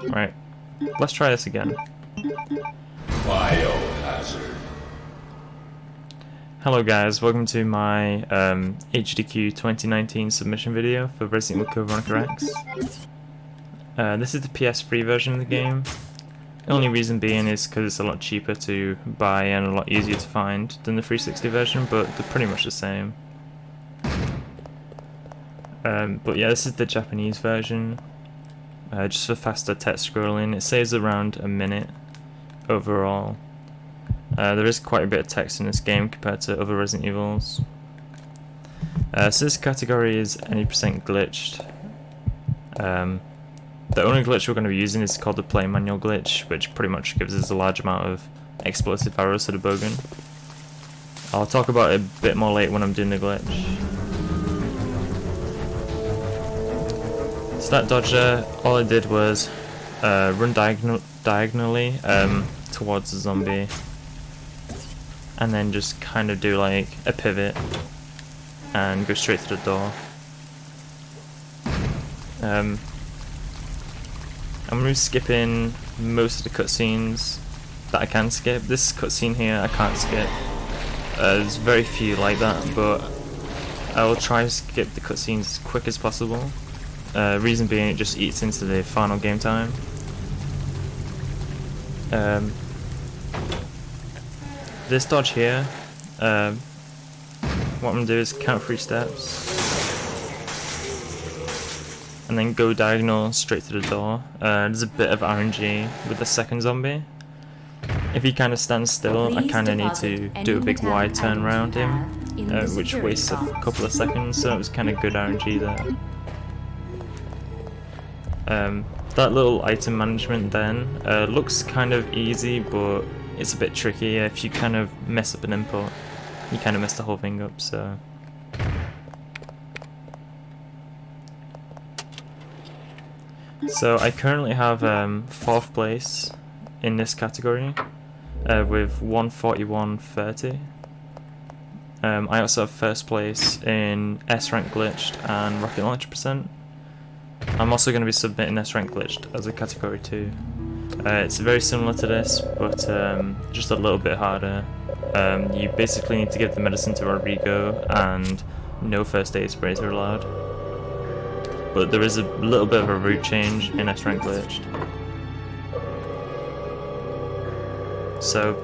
Right, let's try this again. Biohazard. Hello guys, welcome to my AGDQ 2019 submission video for Resident Evil Veronica X. This is the PS3 version of the game. The only reason being is because it's a lot cheaper to buy and a lot easier to find than the 360 version, but they're pretty much the same. But yeah, this is the Japanese version, just for faster text scrolling. It saves around a minute overall. There is quite a bit of text in this game compared to other Resident Evils. So this category is any percent glitched. The only glitch we're going to be using is called the play manual glitch, which pretty much gives us a large amount of explosive arrows to the bowgun. I'll talk about it a bit more later when I'm doing the glitch. So that dodger, all I did was run diagonally towards the zombie, and then just kind of do like a pivot and go straight to the door. I'm going to be skipping most of the cutscenes that I can skip. This cutscene here I can't skip. There's very few like that, but I will try to skip the cutscenes as quick as possible. Reason being, it just eats into the final game time. This dodge here, what I'm going to do is count 3 steps and then go diagonal straight to the door. There's a bit of RNG with the second zombie. If he kind of stands still, I kind of need to do a big wide turn around him, which wastes a couple of seconds, so it was kind of good RNG there. That little item management then looks kind of easy, but it's a bit tricky. If you kind of mess up an input, you kind of mess the whole thing up, so... So I currently have 4th place in this category with 141.30. I also have 1st place in S-Rank Glitched and Rocket Launcher %. I'm also going to be submitting S-Rank Glitched as a category 2. It's very similar to this, but just a little bit harder. You basically need to give the medicine to Rodrigo, and no first aid sprays are allowed. But there is a little bit of a route change in S-Rank Glitched. So,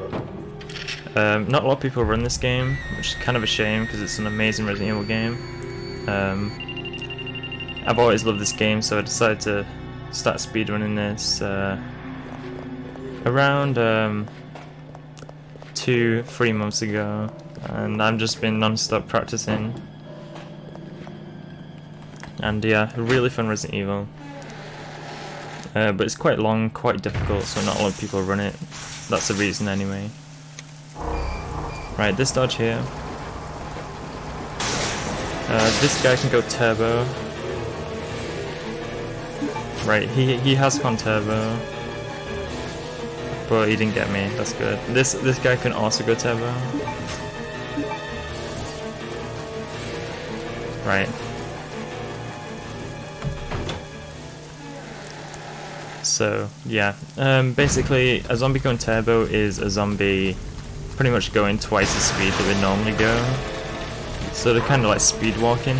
not a lot of people run this game, which is kind of a shame because it's an amazing Resident Evil game. I've always loved this game, so I decided to start speedrunning this around 2-3 months ago, and I've just been non-stop practicing. And yeah, a really fun Resident Evil. But it's quite long, quite difficult, so not a lot of people run it. That's the reason anyway. Right, this dodge here. This guy can go turbo. Right, he has gone turbo. But he didn't get me, that's good. This guy can also go turbo. Right. So yeah, basically a zombie going turbo is a zombie pretty much going twice the speed that they normally go. So they're kind of like speed walking.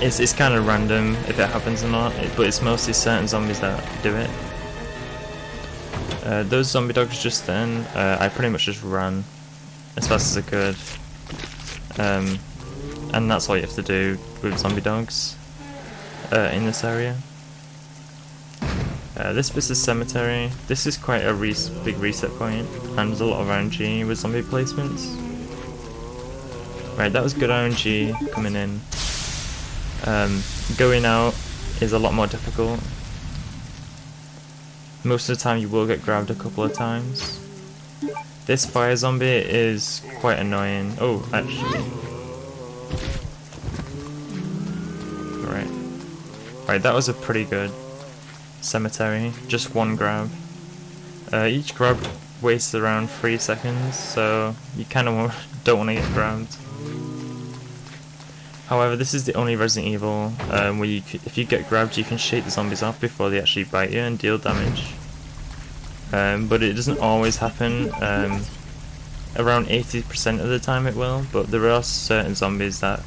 It's kind of random if it happens or not, but it's mostly certain zombies that do it. Those zombie dogs just then, I pretty much just ran as fast as I could. And that's all you have to do with zombie dogs in this area. This bit is cemetery. This is quite a big reset point, and there's a lot of RNG with zombie placements. Right, that was good RNG coming in. Going out is a lot more difficult. Most of the time you will get grabbed a couple of times. This fire zombie is quite annoying. Oh, actually. Right, that was a pretty good cemetery. Just one grab. Each grab wastes around 3 seconds, so you kind of don't want to get grabbed. However, this is the only Resident Evil where if you get grabbed, you can shake the zombies off before they actually bite you and deal damage. But it doesn't always happen. Around 80% of the time it will, but there are certain zombies that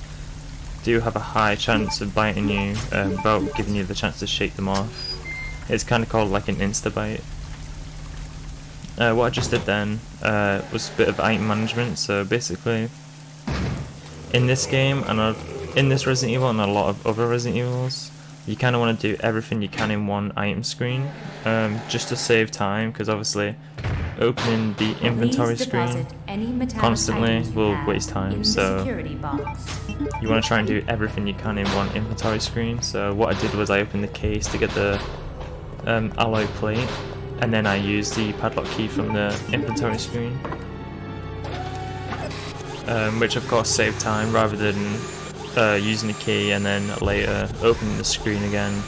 do have a high chance of biting you without giving you the chance to shake them off. It's kind of called like an insta-bite. What I just did then was a bit of item management. So basically, in this game and in this Resident Evil and a lot of other Resident Evils, you kind of want to do everything you can in one item screen, just to save time, because obviously opening the inventory screen constantly will waste time. So you want to try and do everything you can in one inventory screen. So what I did was I opened the case to get the alloy plate, and then I used the padlock key from the inventory screen, which of course saved time rather than using the key and then later opening the screen again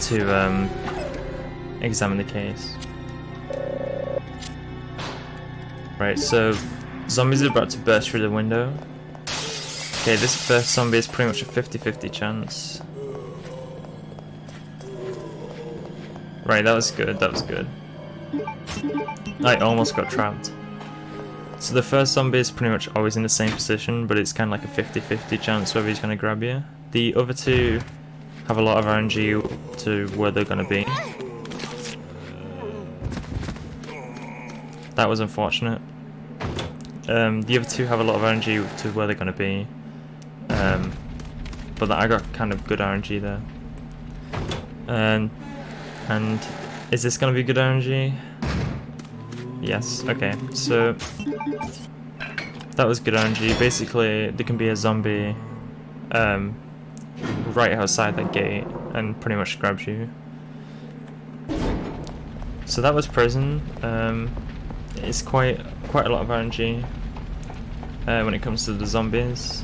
to examine the case. Right, so zombies are about to burst through the window. Okay, this first zombie is pretty much a 50-50 chance. Right, that was good, that was good. I almost got trapped. So the first zombie is pretty much always in the same position, but it's kind of like a 50-50 chance whether he's going to grab you. The other two have a lot of RNG to where they're going to be. That was unfortunate. The other two have a lot of RNG to where they're going to be. But I got kind of good RNG there. And is this going to be good RNG? Yes, okay, so that was good RNG. Basically, there can be a zombie right outside that gate and pretty much grabs you. So that was prison. It's quite a lot of RNG when it comes to the zombies,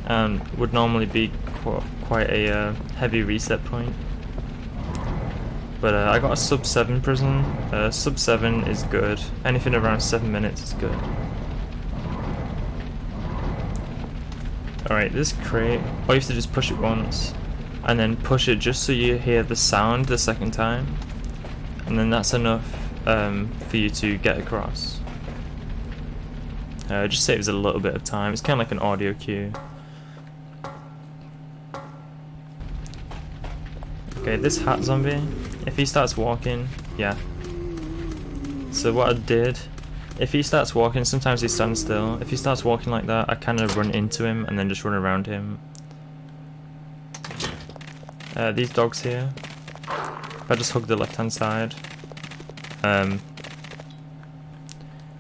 and would normally be quite a heavy reset point. But I got a sub 7 prison. Sub 7 is good. Anything around 7 minutes is good. Alright, this crate, all you have to just push it once, and then push it just so you hear the sound the second time, and then that's enough for you to get across. It just saves a little bit of time. It's kind of like an audio cue. Okay, this hat zombie, if he starts walking, yeah. So what I did, if he starts walking, sometimes he stands still. If he starts walking like that, I kind of run into him and then just run around him. These dogs here, if I just hug the left hand side,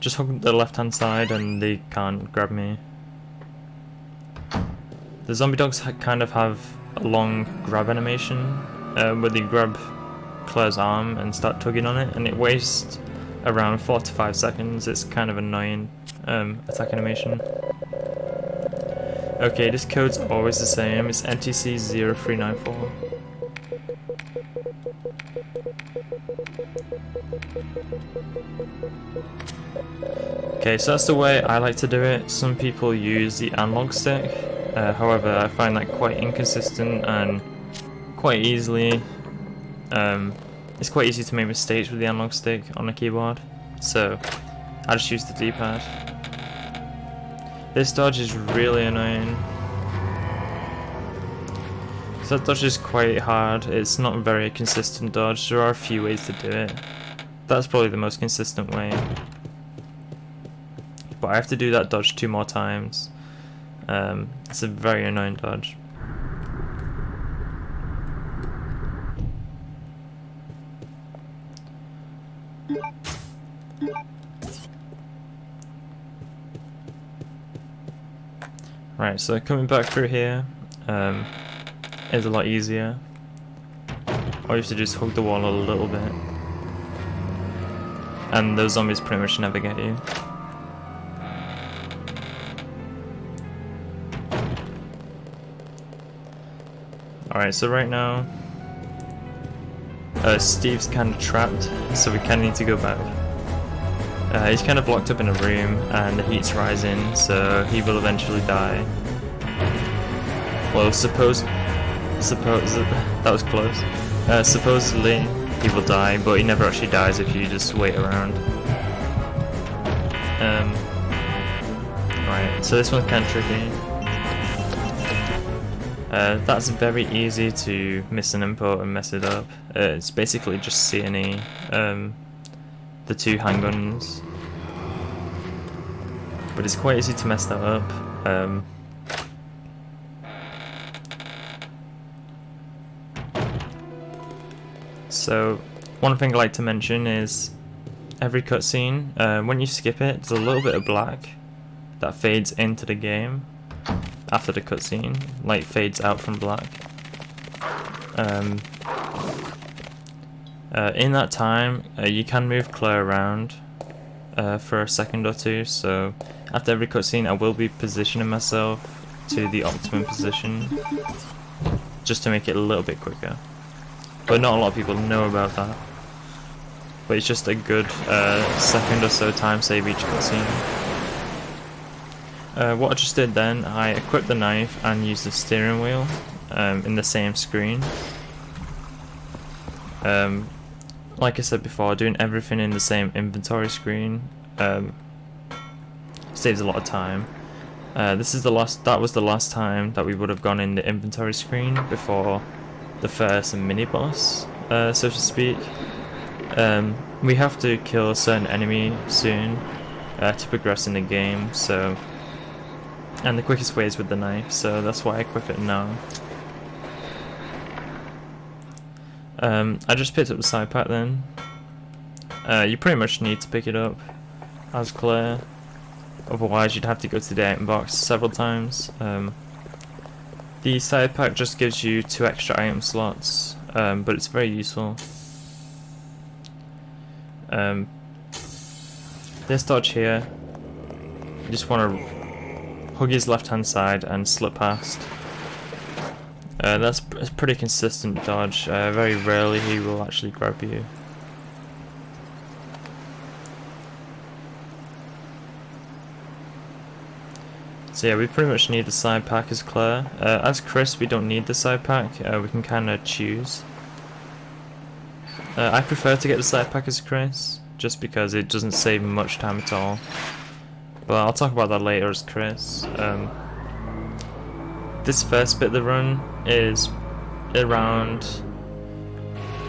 just hug the left hand side and they can't grab me. The zombie dogs kind of have a long grab animation, where they grab Claire's arm and start tugging on it, and it wastes around 4 to 5 seconds. It's kind of annoying attack animation. Okay, this code's always the same. It's NTC0394. Okay, so that's the way I like to do it. Some people use the analog stick. However, I find that quite inconsistent and quite easily. It's quite easy to make mistakes with the analog stick on a keyboard, so I just use the D-pad. This dodge is really annoying. So that dodge is quite hard. It's not a very consistent dodge. There are a few ways to do it. That's probably the most consistent way. But I have to do that dodge 2 more times. It's a very annoying dodge. Right, so coming back through here is a lot easier. All you have to do is hug the wall a little bit, and those zombies pretty much never get you. Alright, so right now Steve's kind of trapped, so we kind of need to go back. He's kind of locked up in a room and the heat's rising, so he will eventually die. well, that was close. Supposedly he will die, but he never actually dies if you just wait around. Right, so this one's kind of tricky. That's very easy to miss an input and mess it up. It's basically just CNE, the two handguns, but it's quite easy to mess that up. So one thing I like to mention is every cutscene, when you skip it, there's a little bit of black that fades into the game after the cutscene, like fades out from black. In that time, you can move Claire around for a second or two, so after every cutscene I will be positioning myself to the optimum position just to make it a little bit quicker. But not a lot of people know about that. But it's just a good second or so time save each cutscene. What I just did then, I equipped the knife and used the steering wheel in the same screen. Like I said before, doing everything in the same inventory screen saves a lot of time. That was the last time that we would have gone in the inventory screen before the first mini boss, so to speak. We have to kill a certain enemy soon to progress in the game, so, and the quickest way is with the knife, so that's why I equip it now. I just picked up the side pack then. You pretty much need to pick it up as Claire, otherwise you'd have to go to the item box several times. The side pack just gives you 2 extra item slots, but it's very useful. This dodge here, you just want to hug his left hand side and slip past. That's a pretty consistent dodge. Very rarely he will actually grab you. So yeah, we pretty much need the side pack as Claire. As Chris, we don't need the side pack. We can kind of choose. I prefer to get the side pack as Chris, just because it doesn't save much time at all. But I'll talk about that later as Chris. This first bit of the run is around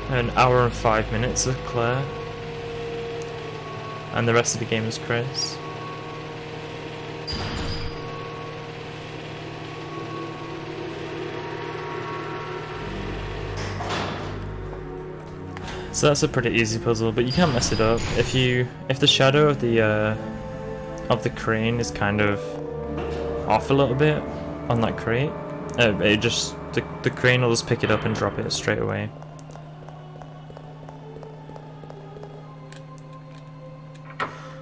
an hour and 5 minutes of Claire, and the rest of the game is Chris. So that's a pretty easy puzzle, but you can't mess it up. If the shadow of the crane is kind of off a little bit on that crate, the crane will just pick it up and drop it straight away.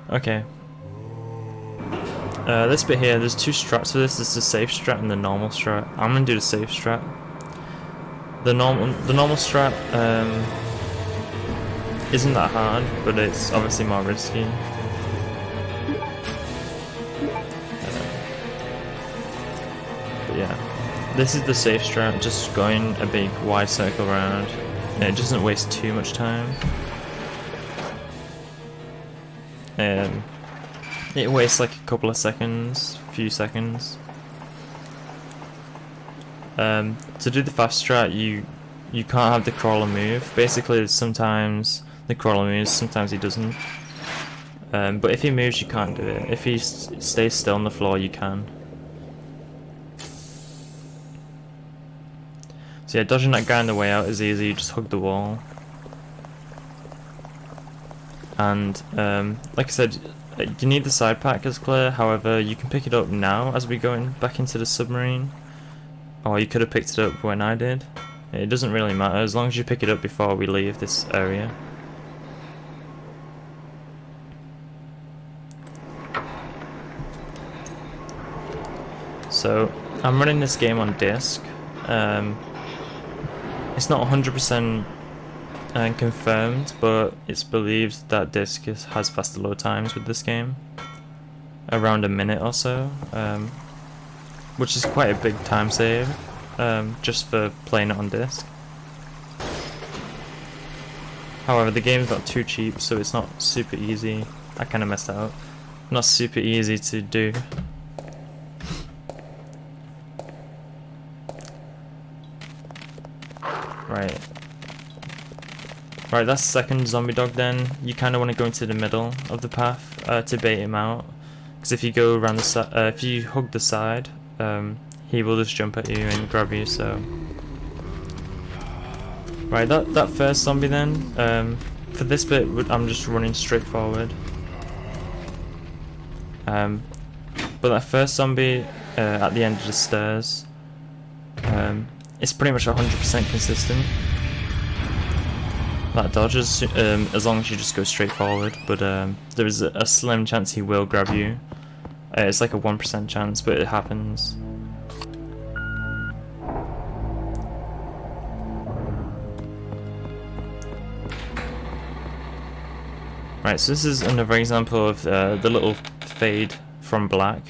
Okay. This bit here, there's 2 strats for this. This is the safe strat and the normal strat. I'm gonna do the safe strat. The normal strat isn't that hard, but it's obviously more risky. But yeah, this is the safe strat, just going a big wide circle around. It doesn't waste too much time. It wastes like a couple of seconds, few seconds. To do the fast strat, you can't have the crawler move. Basically, sometimes the crawler moves, sometimes he doesn't. But if he moves, you can't do it. If he stays still on the floor, you can. So yeah, dodging that guy on the way out is easy. You just hug the wall. And like I said, you need the side pack as Claire. However, you can pick it up now as we go back into the submarine, or you could have picked it up when I did. It doesn't really matter as long as you pick it up before we leave this area. So I'm running this game on disc. It's not 100% confirmed, but it's believed that disc has faster load times with this game, around a minute or so, which is quite a big time save. just for playing it on disc. However, the game's not too cheap, so it's not super easy. I kind of messed that up. Not super easy to do. Right. Right, that's the second zombie dog then. You kind of want to go into the middle of the path to bait him out. Because if you go around the side, if you hug the side, he will just jump at you and grab you, so... Right, that first zombie then, for this bit I'm just running straight forward. But that first zombie at the end of the stairs, it's pretty much 100% consistent. That dodges as long as you just go straight forward, but there is a slim chance he will grab you. It's like a 1% chance, but it happens. Right, so this is another example of the little fade from black,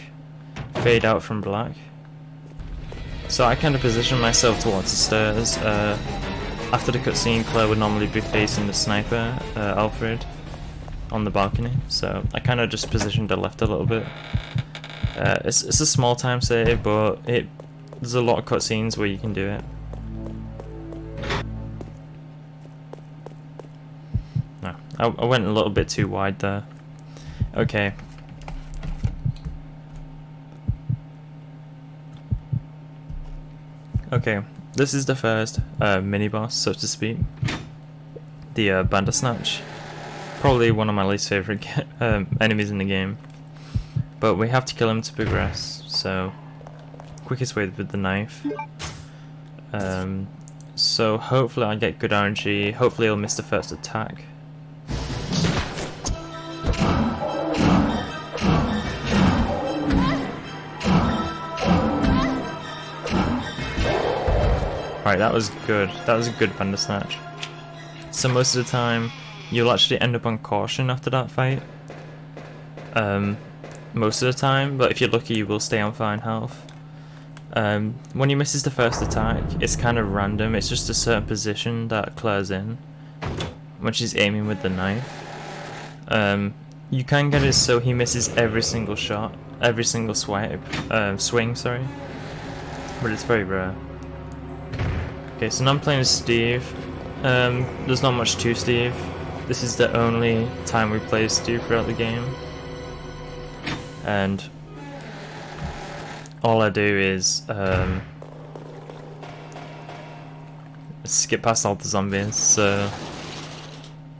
fade out from black. So I kind of position myself towards the stairs. After the cutscene, Claire would normally be facing the sniper, Alfred, on the balcony. So I kind of just positioned her left a little bit. It's a small time save, but there's a lot of cutscenes where you can do it. No, I went a little bit too wide there. Okay. Okay, this is the first mini-boss, so to speak. The Bandersnatch. Probably one of my least favourite enemies in the game. But we have to kill him to progress, so... Quickest way with the knife. So hopefully I get good RNG, hopefully he'll miss the first attack. Right, that was good. That was a good Bandersnatch. So most of the time, you'll actually end up on caution after that fight. Most of the time, but if you're lucky, you will stay on fine health. When he misses the first attack, it's kind of random. It's just a certain position that Claire's in when she's aiming with the knife. You can get it so he misses every single shot, every single swing, sorry. But it's very rare. Okay, so now I'm playing as Steve. There's not much to Steve. This is the only time we play as Steve throughout the game. And all I do is skip past all the zombies. So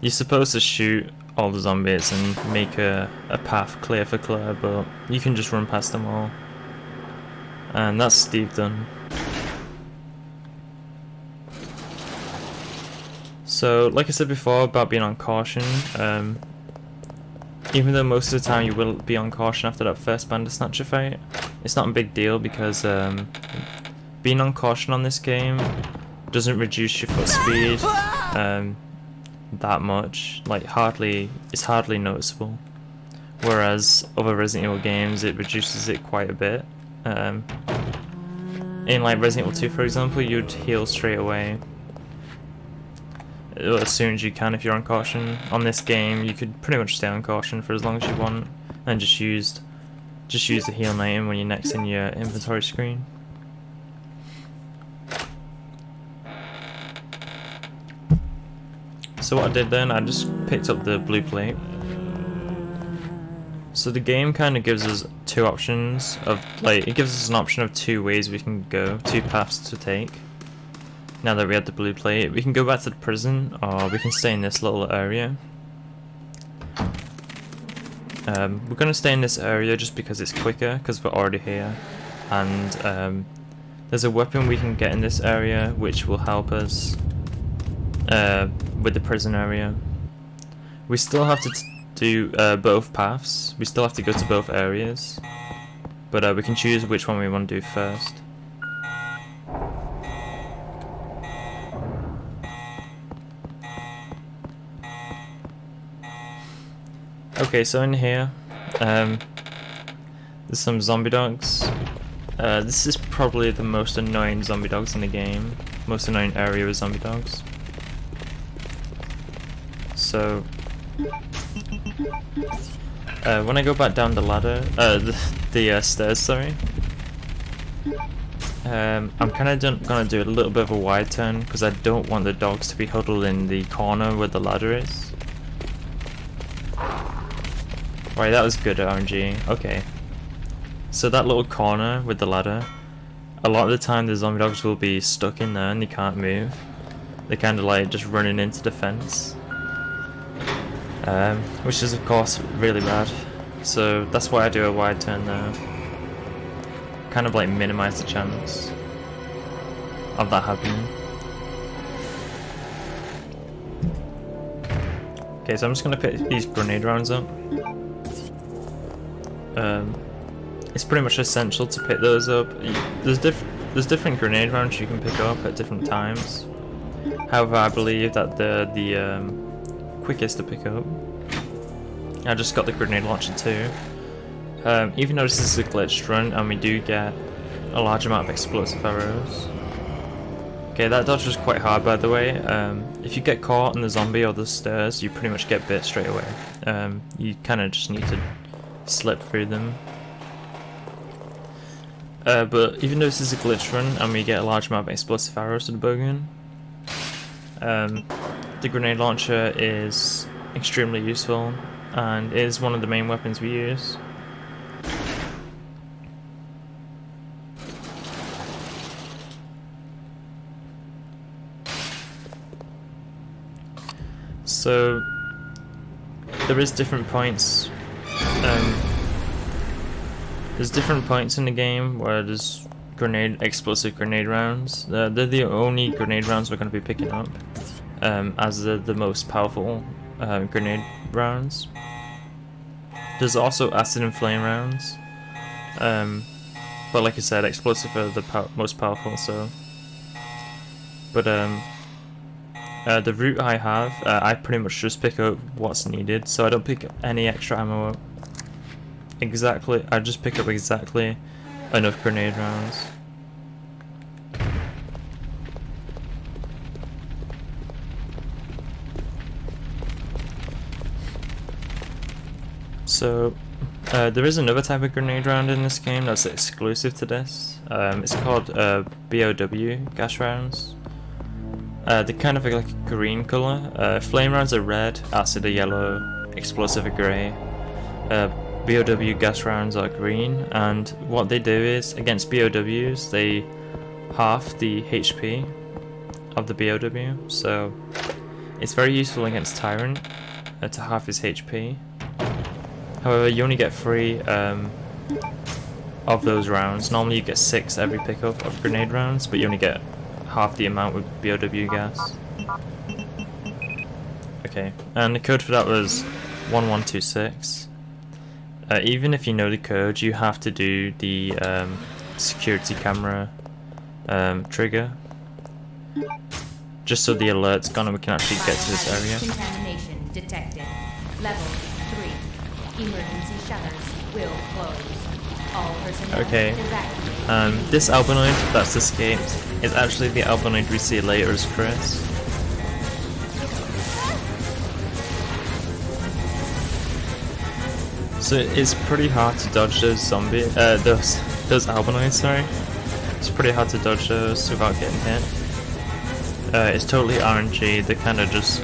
you're supposed to shoot all the zombies and make a path clear for Claire, but you can just run past them all. And that's Steve done. So, like I said before about being on caution, even though most of the time you will be on caution after that first Bandersnatcher fight, it's not a big deal because being on caution on this game doesn't reduce your foot speed that much. Like it's hardly noticeable. Whereas other Resident Evil games, it reduces it quite a bit. In like Resident Evil 2, for example, you'd heal straight away. As soon as you can if you're on caution. On this game you could pretty much stay on caution for as long as you want and just use the heal item when you're next in your inventory screen. So what I did then, I just picked up the blue plate. So the game kind of gives us two options of, like, it gives us an option of two ways we can go, two paths to take. Now that we have the blue plate, we can go back to the prison, or we can stay in this little area. We're going to stay in this area just because it's quicker, because we're already here. And there's a weapon we can get in this area which will help us with the prison area. We still have to do both paths, we still have to go to both areas. But we can choose which one we want to do first. Okay, so in here, there's some zombie dogs. This is probably the most annoying zombie dogs in the game. Most annoying area with zombie dogs. So, when I go back down the ladder, the stairs, sorry. I'm kind of gonna do a little bit of a wide turn because I don't want the dogs to be huddled in the corner where the ladder is. Right, that was good RNG. Okay. So that little corner with the ladder, a lot of the time the zombie dogs will be stuck in there and they can't move. They're kind of like just running into the fence. Which is of course really bad. So that's why I do a wide turn there. Kind of like minimize the chance of that happening. Okay, so I'm just gonna pick these grenade rounds up. It's pretty much essential to pick those up. There's different grenade rounds you can pick up at different times. However, I believe that they're the quickest to pick up. I just got the grenade launcher too. Even though this is a glitched run and we do get a large amount of explosive arrows. Okay, that dodge was quite hard by the way. If you get caught in the zombie or the stairs, you pretty much get bit straight away. You kind of just need to slip through them. But even though this is a glitch run and we get a large amount of explosive arrows to the bowgun, the grenade launcher is extremely useful and is one of the main weapons we use. So there is different points. There's different points in the game where there's explosive grenade rounds. They're the only grenade rounds we're going to be picking up, as they're the most powerful grenade rounds. There's also acid and flame rounds, but like I said, explosive are the most powerful. So, but the route I have, I pretty much just pick up what's needed, so I don't pick up any extra ammo up. I just pick up exactly enough grenade rounds. So, there is another type of grenade round in this game that's exclusive to this. It's called BOW gas rounds. They're kind of like a green color. Flame rounds are red, acid are yellow, explosive are grey. BOW gas rounds are green, and what they do is, against BOWs, they half the HP of the BOW, so it's very useful against Tyrant to half his HP. However, you only get 3 of those rounds. Normally you get 6 every pickup of grenade rounds, but you only get half the amount with BOW gas. Okay, and the code for that was 1126. Even if you know the code, you have to do the security camera trigger, just so the alert's gone and we can actually get to this area. Contamination detected. Level 3. Emergency shutters will close. All personnel evacuate. This albinoid that's escaped is actually the albinoid we see later as Chris. So it's pretty hard to dodge those those albinoids, sorry. It's pretty hard to dodge those without getting hit. It's totally RNG, they're kind of just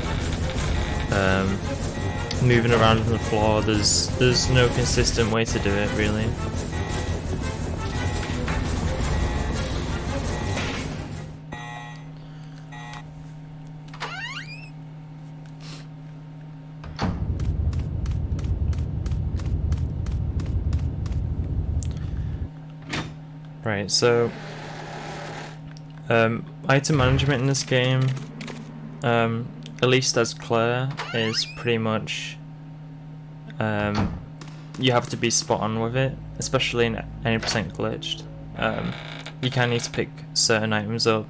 moving around on the floor. There's no consistent way to do it, really. Right, so item management in this game, at least as Claire, is pretty much you have to be spot on with it, especially in any percent glitched. You kind of need to pick certain items up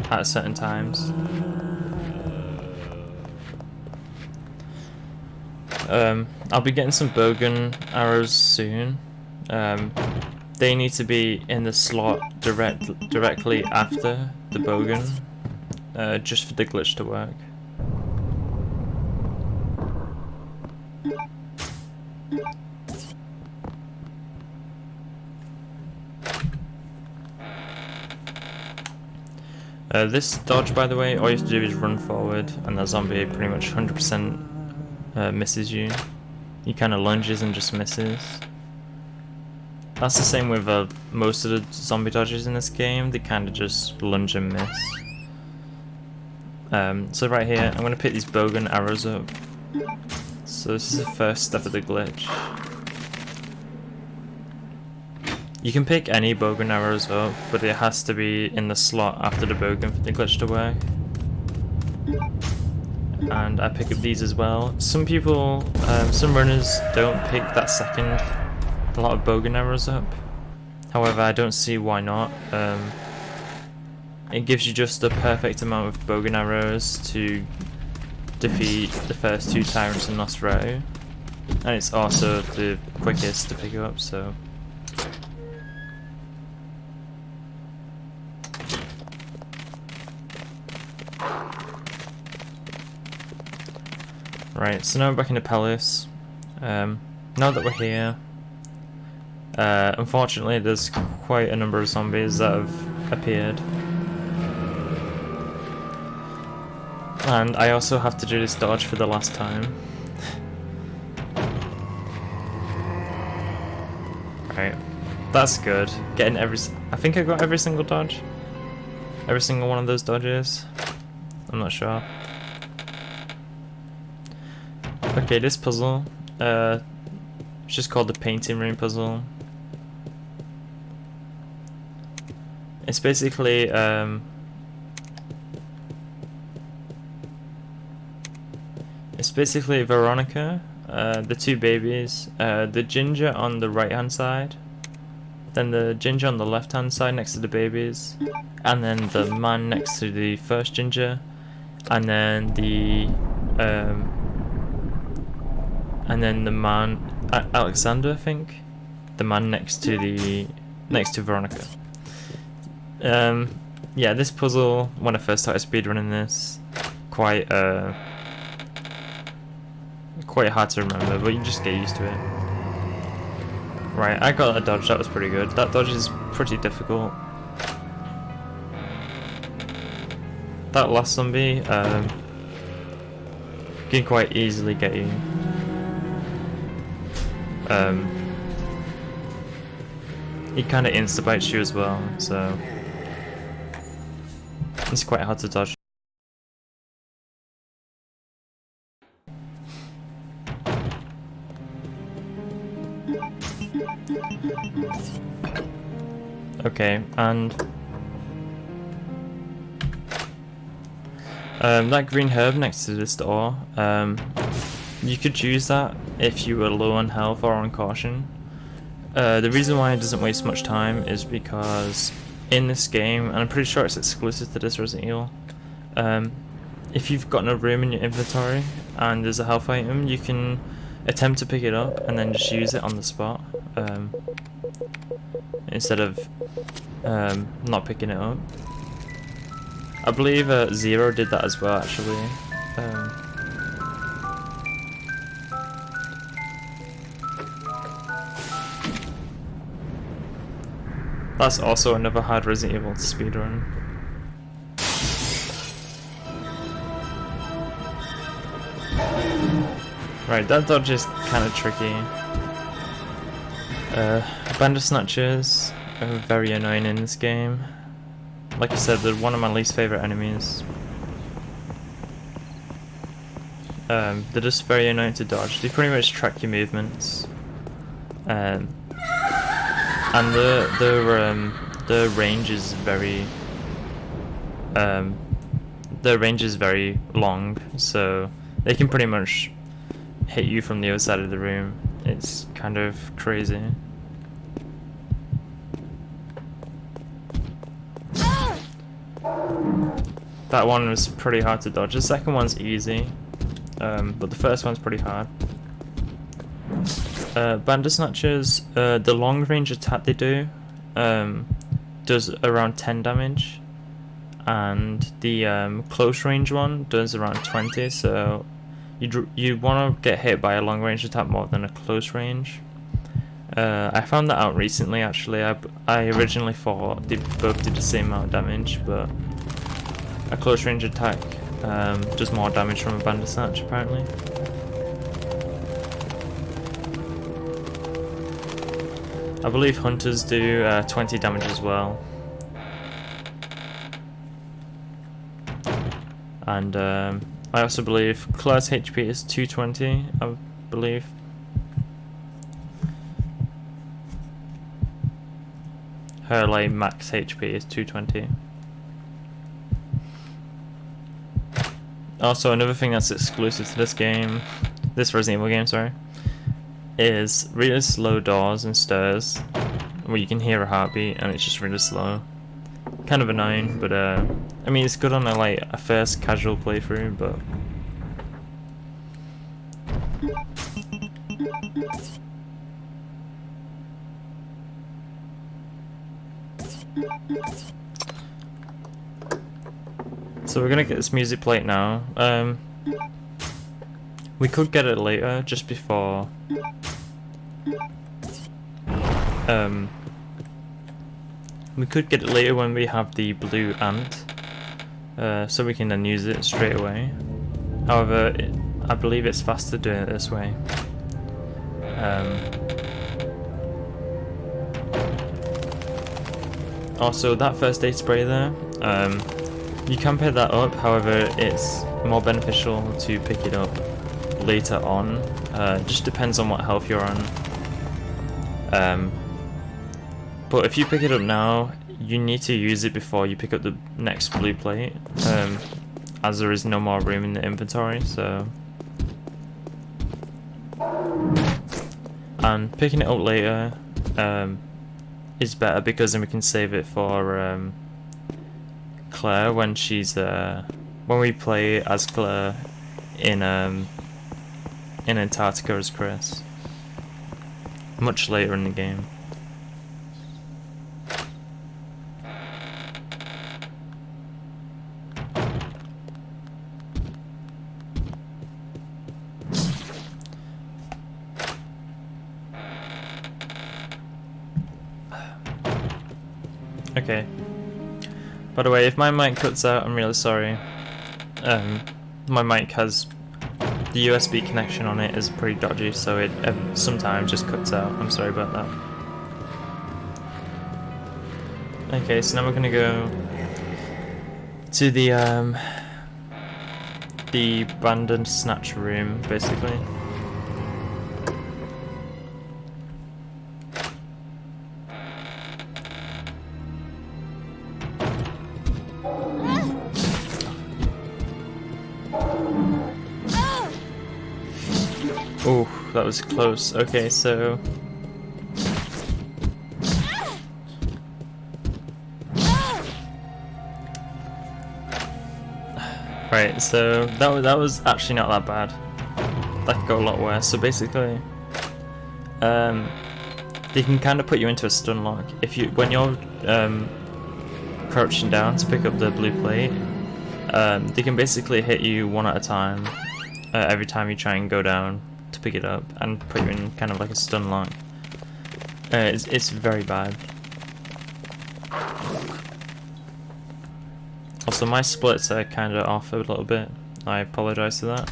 at certain times. I'll be getting some bowgun arrows soon. they need to be in the slot directly after the bogan, just for the glitch to work. This dodge, by the way, all you have to do is run forward and the zombie pretty much 100% misses you. He kind of lunges and just misses. That's the same with most of the zombie dodges in this game, they kind of just lunge and miss. So right here, I'm going to pick these bogan arrows up. So this is the first step of the glitch. You can pick any bogan arrows up, but it has to be in the slot after the bogan for the glitch to work. And I pick up these as well. Some people, some runners don't pick that second a lot of bogan arrows up. However, I don't see why not. It gives you just the perfect amount of bogan arrows to defeat the first 2 tyrants in Nosferatu. And it's also the quickest to pick up, so... Right, so now we're back in the palace. Now that we're here, unfortunately there's quite a number of zombies that have appeared. And I also have to do this dodge for the last time. Right, that's good. Getting I think I got every single dodge. Every single one of those dodges. I'm not sure. Okay, this puzzle, it's just called the painting room puzzle. It's basically, Veronica, the 2 babies, the ginger on the right hand side, then the ginger on the left hand side next to the babies, and then the man next to the first ginger, and then the man, Alexander, I think, the man next to Veronica. Yeah, this puzzle, when I first started speedrunning this, quite hard to remember, but you just get used to it. Right, I got a dodge, that was pretty good. That dodge is pretty difficult. That last zombie can quite easily get you. He kind of insta-bites you as well, so it's quite hard to dodge. Okay, and that green herb next to this door, you could use that if you were low on health or on caution. The reason why it doesn't waste much time is because in this game, and I'm pretty sure it's exclusive to this Resident Evil, if you've got no room in your inventory and there's a health item, you can attempt to pick it up and then just use it on the spot, instead of not picking it up. I believe Zero did that as well, actually. That's also another hard Resident Evil to speedrun. Right, that dodge is kind of tricky. Bandersnatchers are very annoying in this game. Like I said, they're one of my least favourite enemies. They're just very annoying to dodge. They pretty much track your movements. And the range is very long, so they can pretty much hit you from the other side of the room. It's kind of crazy. That one was pretty hard to dodge. The second one's easy, but the first one's pretty hard. Bandersnatchers, the long range attack they do does around 10 damage, and the close range one does around 20, so you want to get hit by a long range attack more than a close range. I found that out recently actually. I originally thought they both did the same amount of damage, but a close range attack does more damage from a Bandersnatch apparently. I believe hunters do 20 damage as well. And I also believe Claire's HP is 220, I believe. Her like max HP is 220. Also, another thing that's exclusive to this game, this Resident Evil game, sorry, is really slow doors and stairs where you can hear a heartbeat and it's just really slow. Kind of annoying, but I mean it's good on a first casual playthrough, but so we're gonna get this music played now. We could get it later, just before we could get it later when we have the blue ant, so we can then use it straight away. However, I believe it's faster doing it this way. Also, that first aid spray there, you can pick that up, however it's more beneficial to pick it up later on. Just depends on what health you're on. But if you pick it up now, you need to use it before you pick up the next blue plate, as there is no more room in the inventory, so... And picking it up later is better because then we can save it for Claire when she's when we play as Claire in Antarctica as Chris, much later in the game. Okay. By the way, if my mic cuts out, I'm really sorry. My mic has the USB connection on it is pretty dodgy, so it sometimes just cuts out. I'm sorry about that. Okay, so now we're gonna go to the Bandersnatch room, basically. Oh, that was close. Okay, so... Right, so that was actually not that bad. That could go a lot worse. So basically, they can kind of put you into a stun lock. When you're crouching down to pick up the blue plate, they can basically hit you one at a time every time you try and go down to pick it up and put you in kind of like a stun lock. It's very bad. Also, my splits are kind of off a little bit. I apologise for that.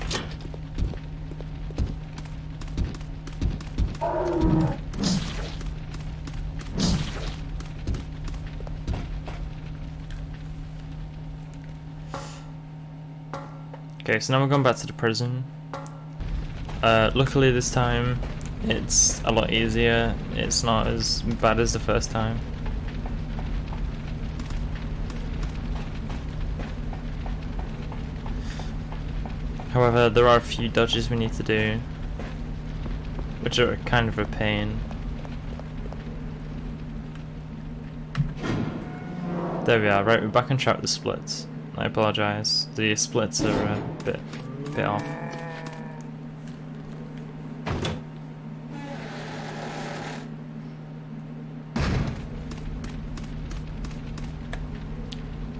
Okay, so now we're going back to the prison. Luckily this time it's a lot easier. It's not as bad as the first time. However, there are a few dodges we need to do, which are kind of a pain. There we are. Right, we're back on track with the splits. I apologise. The splits are a bit off.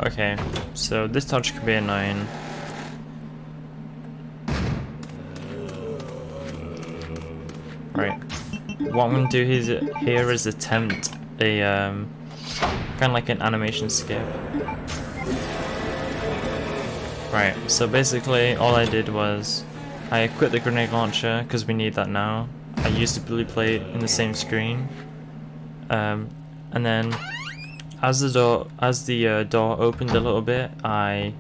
Okay, so this dodge could be annoying. Right. What I'm gonna do here is attempt a kind of like an animation skip. Right. So basically, all I did was I equipped the grenade launcher because we need that now. I used the blue plate in the same screen, and then as the door opened a little bit, I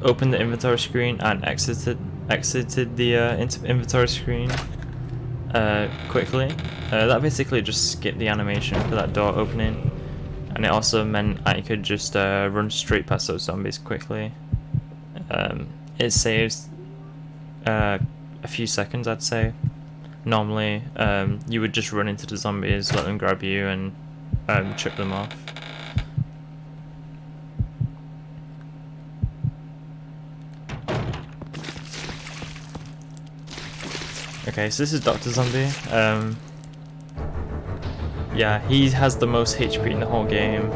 opened the inventory screen and exited the inventory screen quickly. That basically just skipped the animation for that door opening, and it also meant I could just run straight past those zombies quickly. It saves a few seconds, I'd say. Normally, you would just run into the zombies, let them grab you, and trip them off. Okay, so this is Dr. Zombie. Yeah, he has the most HP in the whole game,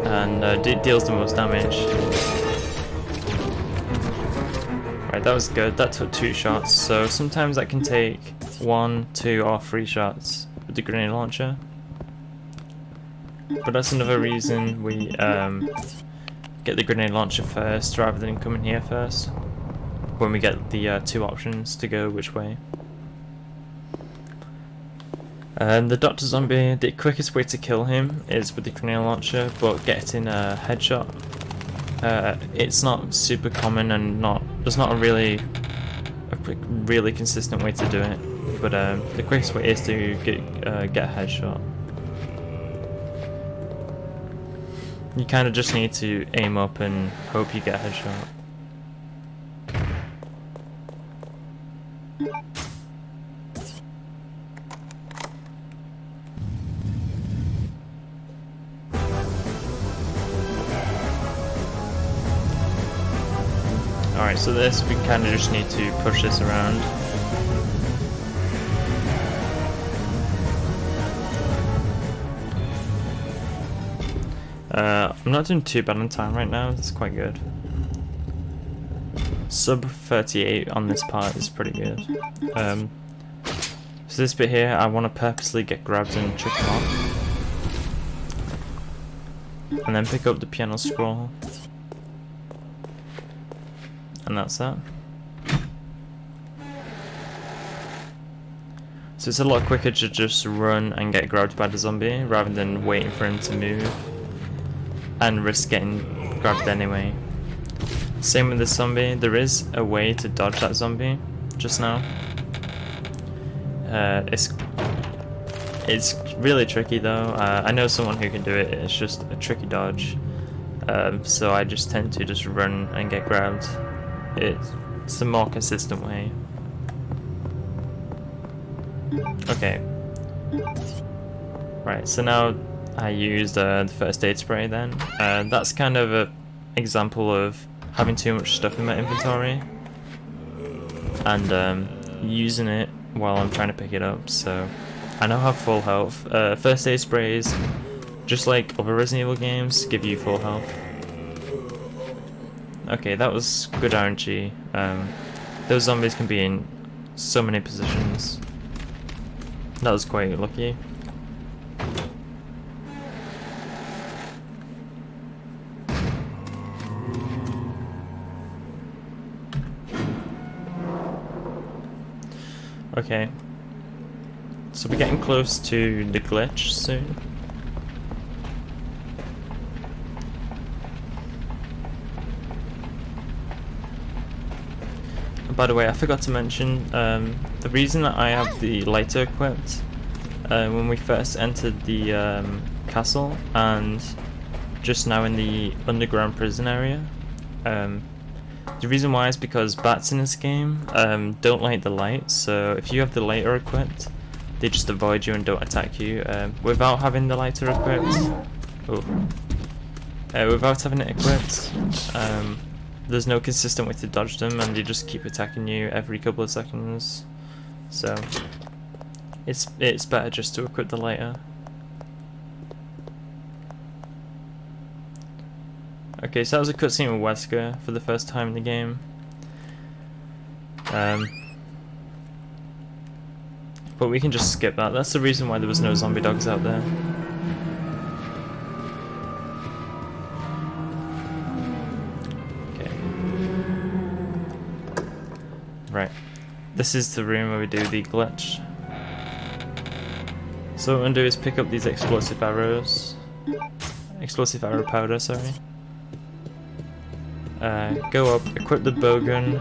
and deals the most damage. Right, that was good. That took 2 shots, so sometimes that can take 1, 2, or 3 shots with the grenade launcher. But that's another reason we get the grenade launcher first rather than coming here first, when we get the 2 options to go which way. The Dr. Zombie, the quickest way to kill him is with the grenade launcher, but getting a headshot, it's not super common, and there's not a really consistent way to do it. But the quickest way is to get a headshot. You kind of just need to aim up and hope you get a headshot. Alright, so this, we kind of just need to push this around. I'm not doing too bad on time right now, it's quite good. Sub 38 on this part is pretty good. So this bit here, I want to purposely get grabbed and trick them off. And then pick up the piano scroll. And that's that. So it's a lot quicker to just run and get grabbed by the zombie rather than waiting for him to move and risk getting grabbed anyway. Same with this zombie. There is a way to dodge that zombie just now. It's really tricky though. I know someone who can do it. It's just a tricky dodge. So I just tend to just run and get grabbed. It's a more consistent way. Okay. Right, so now I used the first aid spray then. That's kind of an example of having too much stuff in my inventory and using it while I'm trying to pick it up. So I now have full health. First aid sprays, just like other Resident Evil games, give you full health. Okay, that was good RNG. Those zombies can be in so many positions. That was quite lucky. Okay, so we're getting close to the glitch soon. By the way, I forgot to mention, the reason that I have the lighter equipped when we first entered the castle and just now in the underground prison area. The reason why is because bats in this game don't like the light, so if you have the lighter equipped, they just avoid you and don't attack you. Without having the lighter equipped, without having it equipped, there's no consistent way to dodge them, and they just keep attacking you every couple of seconds. So it's better just to equip the lighter. Okay, so that was a cutscene with Wesker for the first time in the game. But we can just skip that. That's the reason why there was no zombie dogs out there. Okay. Right. This is the room where we do the glitch. So what I'm going to do is pick up these explosive arrows. Explosive arrow powder, sorry. Go up, equip the bowgun,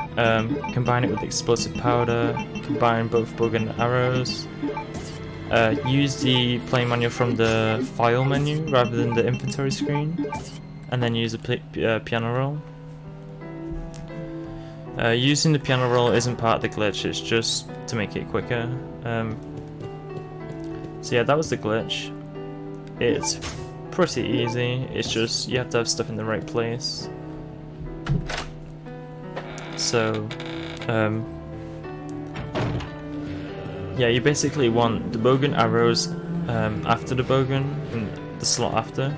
combine it with the explosive powder, combine both bowgun and arrows. Use the play manual from the file menu rather than the inventory screen, and then use a piano roll. Using the piano roll isn't part of the glitch, it's just to make it quicker. So yeah, that was the glitch. It's pretty easy, it's just you have to have stuff in the right place. So, yeah, you basically want the bowgun arrows after the bowgun, in the slot after.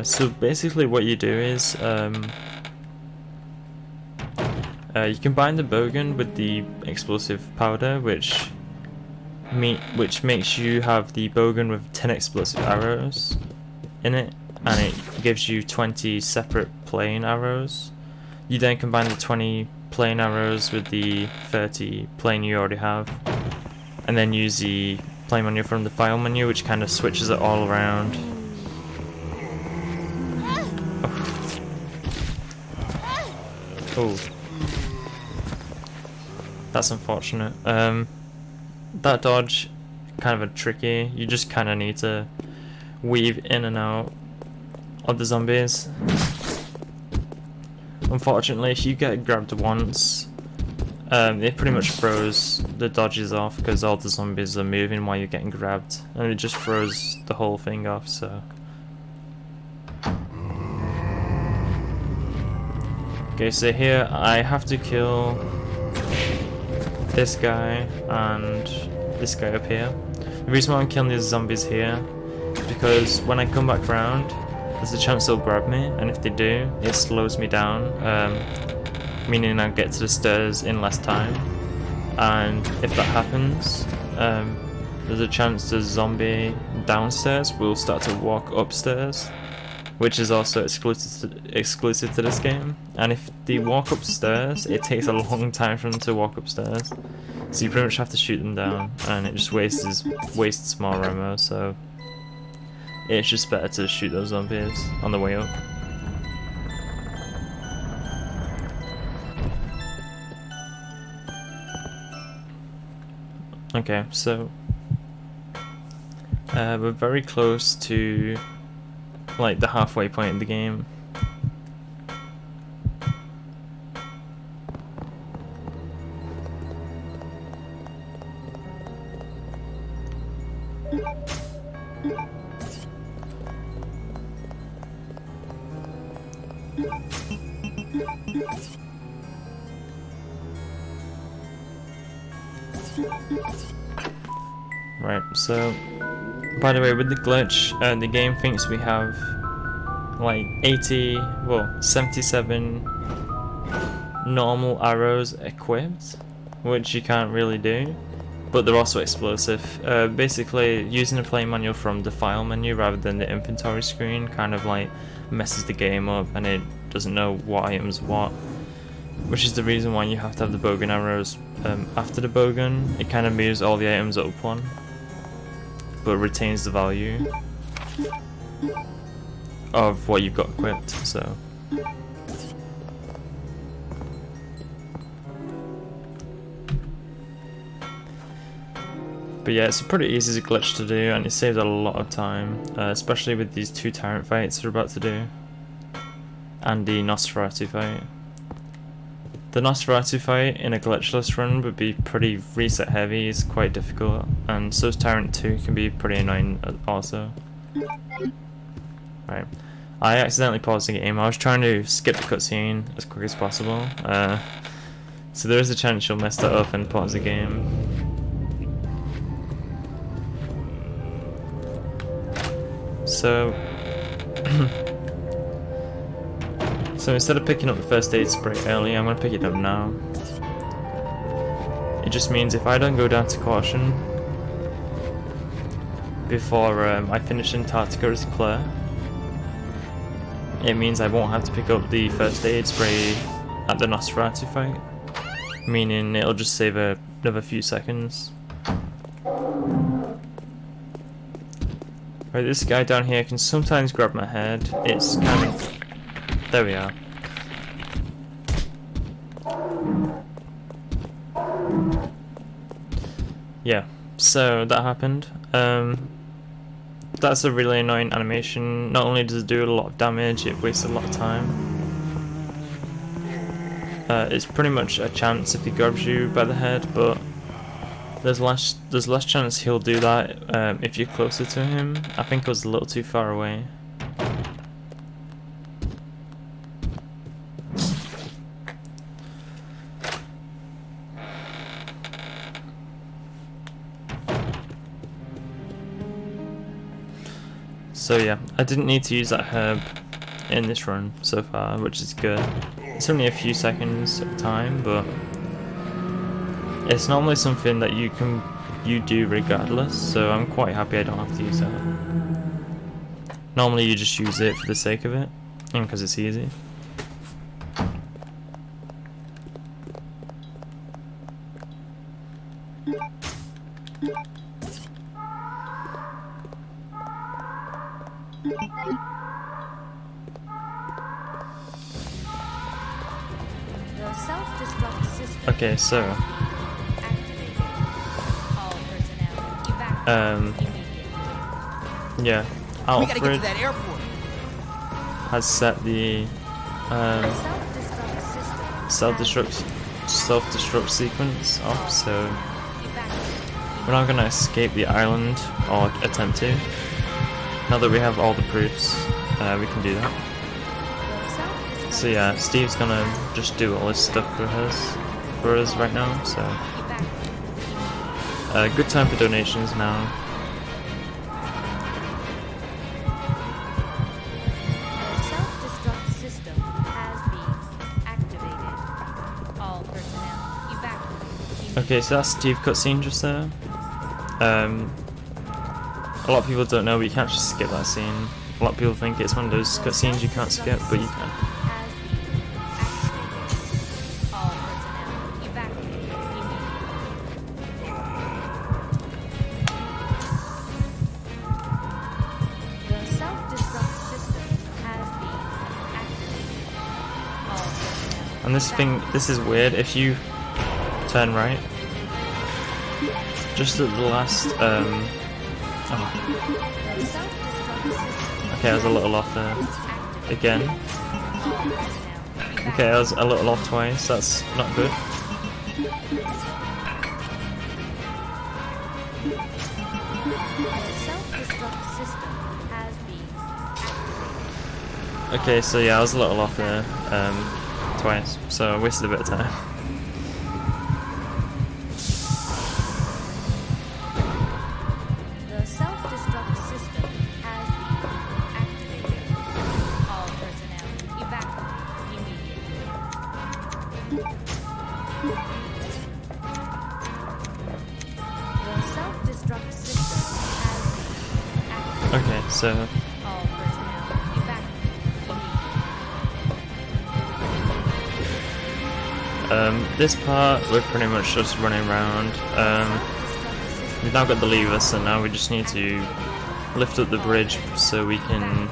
So basically what you do is you combine the bowgun with the explosive powder, which makes you have the bowgun with 10 explosive arrows in it, and it gives you 20 separate plain arrows. You then combine the 20 plain arrows with the 30 plain you already have, and then use the play menu from the file menu, which kind of switches it all around. Oh, that's unfortunate. That dodge, kind of a tricky. You just kind of need to weave in and out of the zombies. Unfortunately, if you get grabbed once, it pretty much throws the dodges off because all the zombies are moving while you're getting grabbed, and it just throws the whole thing off. So, okay, so here I have to kill this guy and this guy up here. The reason why I'm killing these zombies here is because when I come back around, there's a chance they'll grab me, and if they do, it slows me down, meaning I'll get to the stairs in less time. And if that happens, there's a chance the zombie downstairs will start to walk upstairs, which is also exclusive to this game. And if they walk upstairs, it takes a long time for them to walk upstairs, so you pretty much have to shoot them down, and it just wastes more ammo. So it's just better to shoot those zombies on the way up. Okay, so we're very close to like the halfway point of the game. Right, so by the way, with the glitch, the game thinks we have like 77 normal arrows equipped, which you can't really do, but they're also explosive. Basically, using the play manual from the file menu rather than the inventory screen kind of like messes the game up, and it doesn't know what items what, which is the reason why you have to have the bowgun arrows after the bowgun. It kind of moves all the items up one, but retains the value of what you've got equipped. So but yeah, it's a pretty easy glitch to do, and it saves a lot of time, especially with these 2 tyrant fights we're about to do, and the Nosferatu fight. The Nosferatu fight in a glitchless run would be pretty reset heavy, it's quite difficult, and so's Tyrant 2 can be pretty annoying also. Right, I accidentally paused the game. I was trying to skip the cutscene as quick as possible, so there is a chance you'll mess that up and pause the game. So So instead of picking up the first aid spray early, I'm going to pick it up now. It just means if I don't go down to caution before I finish Antarctica clear, it means I won't have to pick up the first aid spray at the Nosferatu fight, meaning it'll just save another few seconds. Right, this guy down here can sometimes grab my head. It's kind of... There we are. Yeah, so that happened. That's a really annoying animation. Not only does it do a lot of damage, it wastes a lot of time. It's pretty much a chance if he grabs you by the head, but there's less chance he'll do that if you're closer to him. I think I was a little too far away. So yeah, I didn't need to use that herb in this run so far, which is good. It's only a few seconds of time, but it's normally something that you do regardless, so I'm quite happy I don't have to use that. Normally you just use it for the sake of it, and because it's easy. Okay, so yeah, Alfred has set the self-destruct sequence off, so we're not gonna escape the island or attempt to. Now that we have all the proofs, we can do that. So yeah, Steve's gonna just do all this stuff for us right now, so good time for donations now. The self-destruct system has been activated. All personnel evacuate. Okay, so that's Steve cutscene just there. A lot of people don't know, but you can't just skip that scene. A lot of people think it's one of those cutscenes you can't skip, but you can. And this is weird, if you turn right, just at the last, okay, I was a little off there, again. Okay, I was a little off twice, that's not good. Okay, so yeah, I was a little off there, twice, so I wasted a bit of time. The self-destruct system has been activated. All personnel evacuate immediately. The self-destruct system has been activated. Okay, so All personnel evacuate immediately. this part we're pretty much just running around. We've now got the lever, so now we just need to lift up the bridge so we can,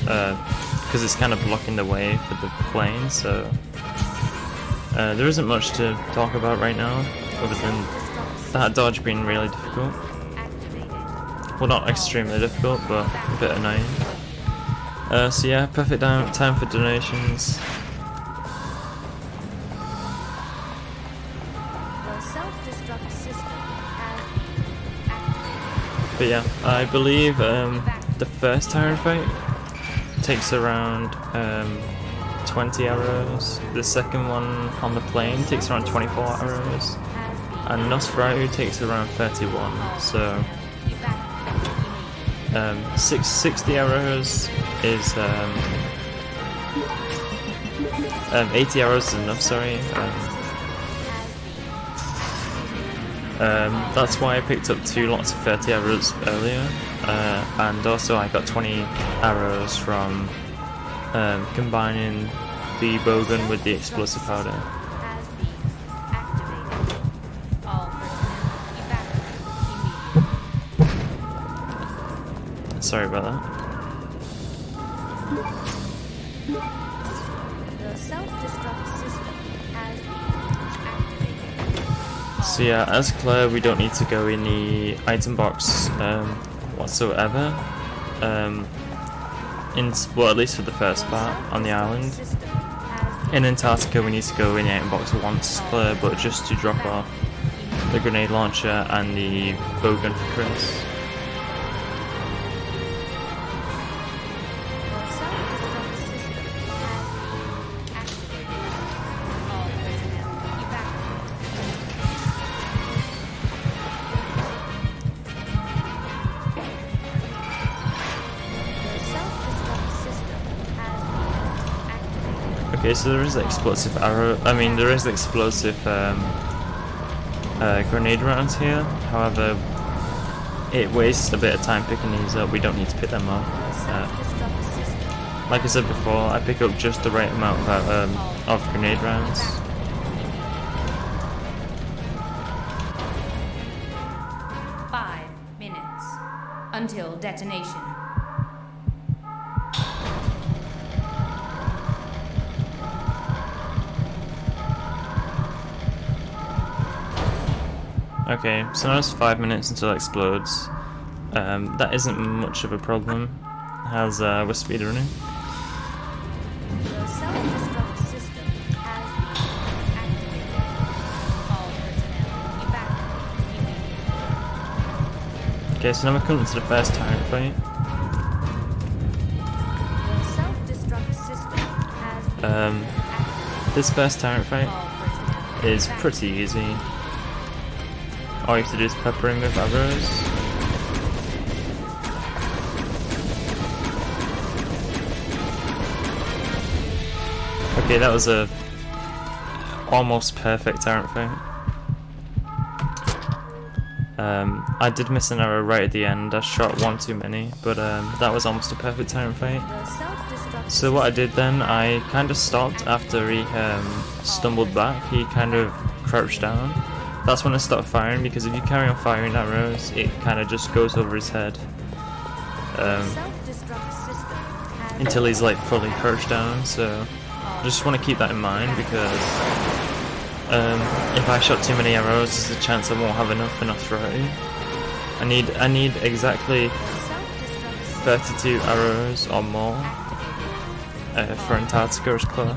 because it's kind of blocking the way for the plane, so there isn't much to talk about right now, other than that dodge being really difficult. Well, not extremely difficult, but a bit annoying. So yeah, perfect time for donations. But yeah, I believe the first Tyrant fight takes around 20 arrows, the second one on the plane takes around 24 arrows, and Nosferatu takes around 31, so 60 arrows is 80 arrows is enough, sorry. That's why I picked up 2 lots of 30 arrows earlier, and also I got 20 arrows from combining the bowgun with the explosive powder. Sorry about that. The self-destruct system has been activated. So yeah, as Claire, we don't need to go in the item box whatsoever. Well, at least for the first part on the island. In Antarctica, we need to go in the item box once, Claire, but just to drop off the grenade launcher and the bowgun for Chris. Okay, so there is the explosive arrow. I mean, there is the explosive grenade rounds here. However, it wastes a bit of time picking these up. We don't need to pick them up. Like I said before, I pick up just the right amount of grenade rounds. Five minutes until detonation. Okay, so now it's 5 minutes until it explodes. That isn't much of a problem, as we're speedrunning. The self-destruct system has been activated. All personnel evacuate immediately. Okay, so now we're coming to the first tyrant fight. The self-destruct system has been activated. This first tyrant fight All personnel is evacuate. pretty easy. All you have to do is pepper him with arrows. Okay, that was a almost perfect tyrant fight. I did miss an arrow right at the end. I shot one too many, but that was almost a perfect tyrant fight. The self-destruct So what I did then, I kind of stopped after he stumbled back. He kind of crouched down. That's when I stopped firing, because if you carry on firing arrows, it kind of just goes over his head self-destruct system has until he's like fully crouched down. So I just want to keep that in mind, because if I shot too many arrows, there's a chance I won't have enough for notoriety. I need exactly self-destruct 32 arrows or more for Antarctica as clear.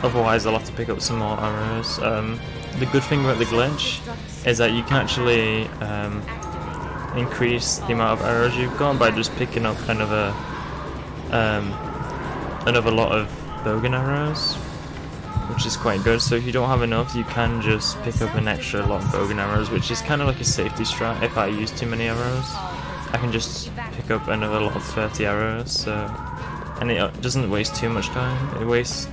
Otherwise I'll have to pick up some more arrows. The good thing about the glitch is that you can actually increase the amount of arrows you've got by just picking up another lot of bowgun arrows, which is quite good. So if you don't have enough, you can just pick up an extra lot of bowgun arrows, which is kind of like a safety strat. If I use too many arrows, I can just pick up another lot of 30 arrows. So, and it doesn't waste too much time. It wastes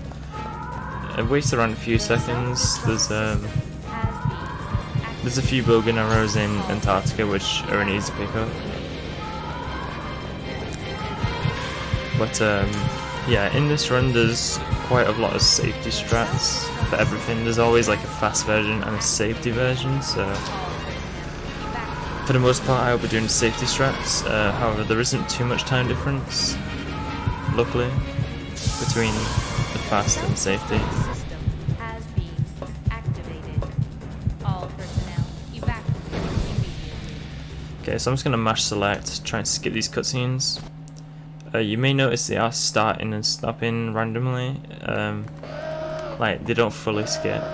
around a few seconds. There's a few bowgun arrows in Antarctica which are an easy pick up. But yeah, in this run there's quite a lot of safety strats for everything. There's always like a fast version and a safety version, so for the most part I'll be doing safety strats. However, there isn't too much time difference, luckily, between the fast and safety. system has been activated. All personnel evacuate immediately. Okay, so I'm just going to mash select, try and skip these cutscenes. You may notice they are starting and stopping randomly, like they don't fully skip.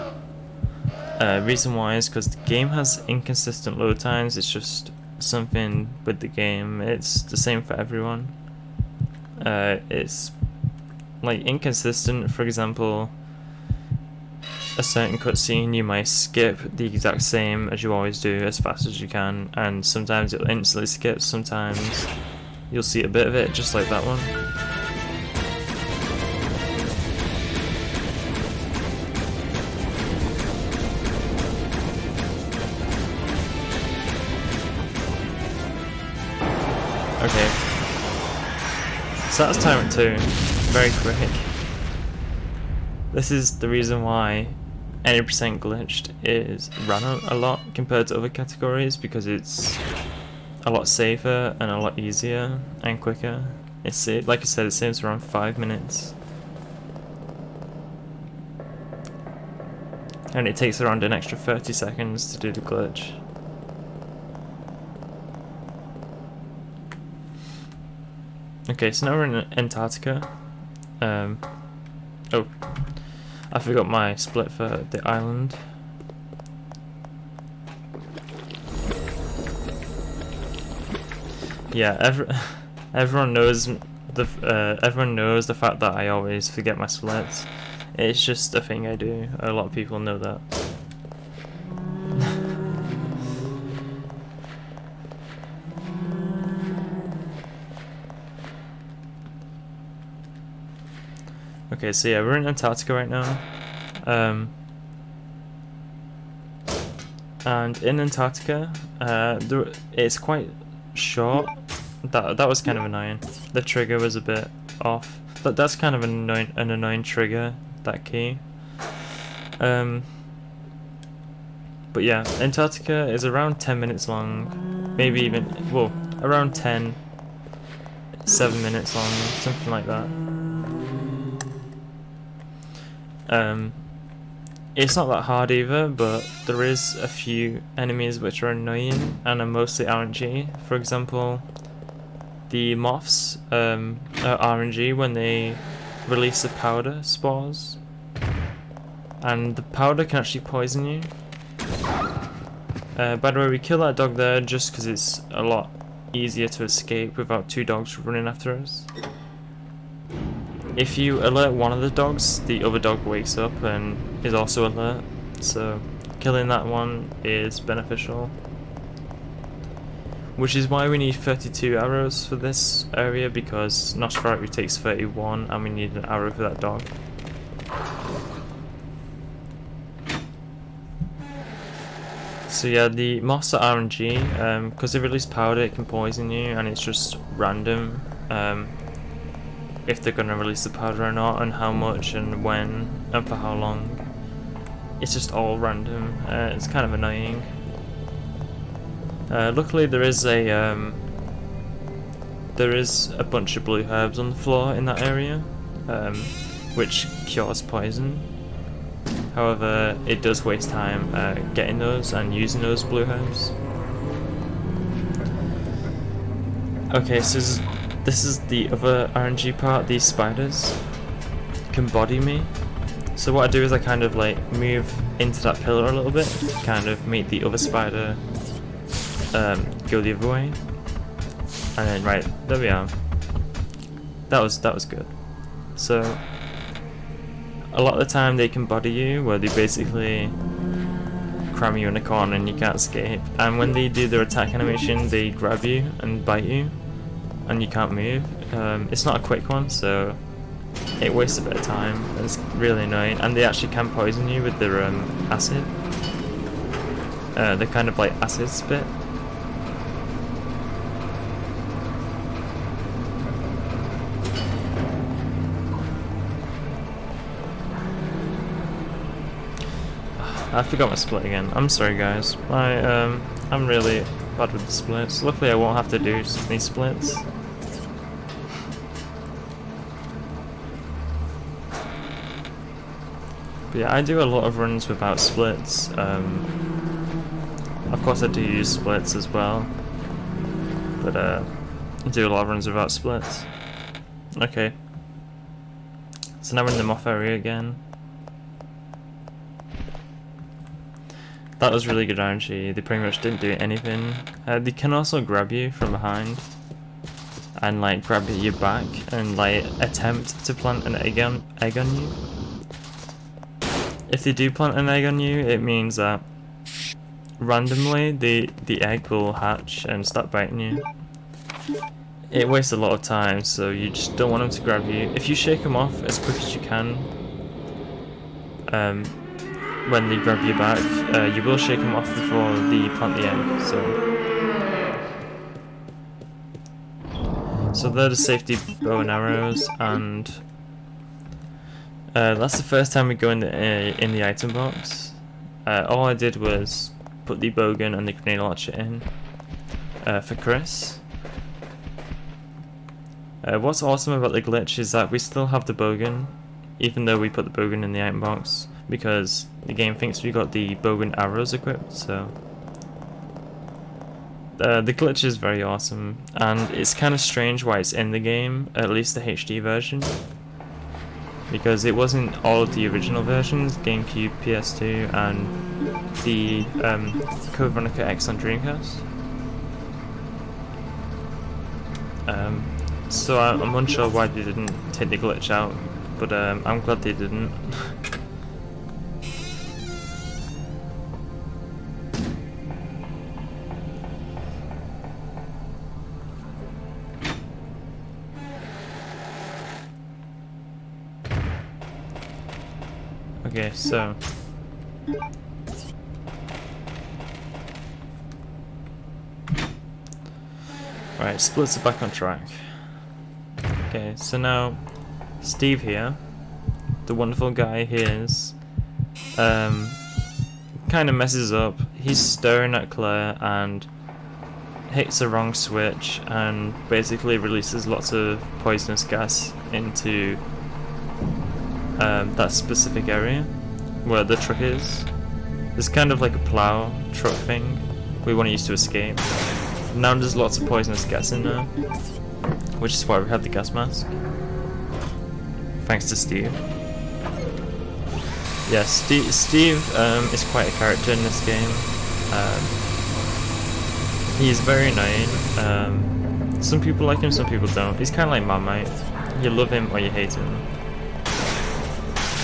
Reason why is because the game has inconsistent load times. It's just something with the game. It's the same for everyone. It's like inconsistent. For example, a certain cutscene you might skip the exact same as you always do as fast as you can, and sometimes it'll instantly skip, sometimes you'll see a bit of it, just like that one. Okay. So that's timer 2. Very quick. This is the reason why any percent glitched is run a lot compared to other categories, because it's a lot safer and a lot easier and quicker. It's like I said, it saves around 5 minutes. And it takes around an extra 30 seconds to do the glitch. Okay, so now we're in Antarctica. Oh, I forgot my split for the island. Yeah, everyone knows the fact that I always forget my splits. It's just a thing I do. A lot of people know that. Okay, so yeah, we're in Antarctica right now. And in Antarctica, it's quite short. That was kind of annoying. The trigger was a bit off. But that's kind of an annoying trigger, that key. But yeah, Antarctica is around 10 minutes long. Maybe even, well, around 7 minutes long, something like that. It's not that hard either, but there is a few enemies which are annoying and are mostly RNG. For example, the moths are RNG when they release the powder spores, and the powder can actually poison you. By the way, we kill that dog there just because it's a lot easier to escape without 2 dogs running after us. If you alert one of the dogs, the other dog wakes up and is also alert, so killing that one is beneficial. Which is why we need 32 arrows for this area, because Nosferatu takes 31 and we need an arrow for that dog. So yeah, the moths are RNG, because they release powder it can poison you, and it's just random. If they're gonna release the powder or not, and how much, and when, and for how long. It's just all random. It's kind of annoying. Luckily, there is a bunch of blue herbs on the floor in that area, which cures poison. However, it does waste time getting those and using those blue herbs. Okay, so this is the other RNG part. These spiders can body me. So what I do is I kind of like move into that pillar a little bit, kind of meet the other spider, go the other way, and then right there we are. That was good. So a lot of the time they can body you, where they basically cram you in a corner and you can't escape. And when they do their attack animation, they grab you and bite you, and you can't move. It's not a quick one, so it wastes a bit of time. It's really annoying, and they actually can poison you with their acid. They're kind of like acid spit. I forgot my split again. I'm sorry guys. I'm really bad with the splits. Luckily I won't have to do these splits. But yeah, I do a lot of runs without splits. Of course I do use splits as well, but I do a lot of runs without splits. Okay, so now we're in the moth area again. That was really good RNG. They pretty much didn't do anything. They can also grab you from behind and like grab your back and like attempt to plant an egg on you. If they do plant an egg on you, it means that randomly the egg will hatch and start biting you. it wastes a lot of time, so you just don't want them to grab you. If you shake them off as quick as you can, when they grab you back, you will shake them off before they plant the egg. So they're the safety bow and arrows, and that's the first time we go in the item box. All I did was put the bowgun and the grenade launcher in for Chris. What's awesome about the glitch is that we still have the bowgun, even though we put the bowgun in the item box, because the game thinks we got the bowgun arrows equipped. So the glitch is very awesome, and it's kind of strange why it's in the game, at least the HD version, because it wasn't all of the original versions, GameCube, PS2, and the Veronica X on Dreamcast. So I'm unsure why they didn't take the glitch out, but I'm glad they didn't. Okay, so right, splits are back on track. Okay, so now Steve here, the wonderful guy he is, kind of messes up. He's staring at Claire and hits the wrong switch and basically releases lots of poisonous gas into that specific area where the truck is. There's kind of like a plow truck thing we want to use to escape. Now there's lots of poisonous gas in there, which is why we have the gas mask. Thanks to Steve. Yeah, Steve is quite a character in this game. He's very annoying. Some people like him, some people don't. He's kind of like Marmite. You love him or you hate him.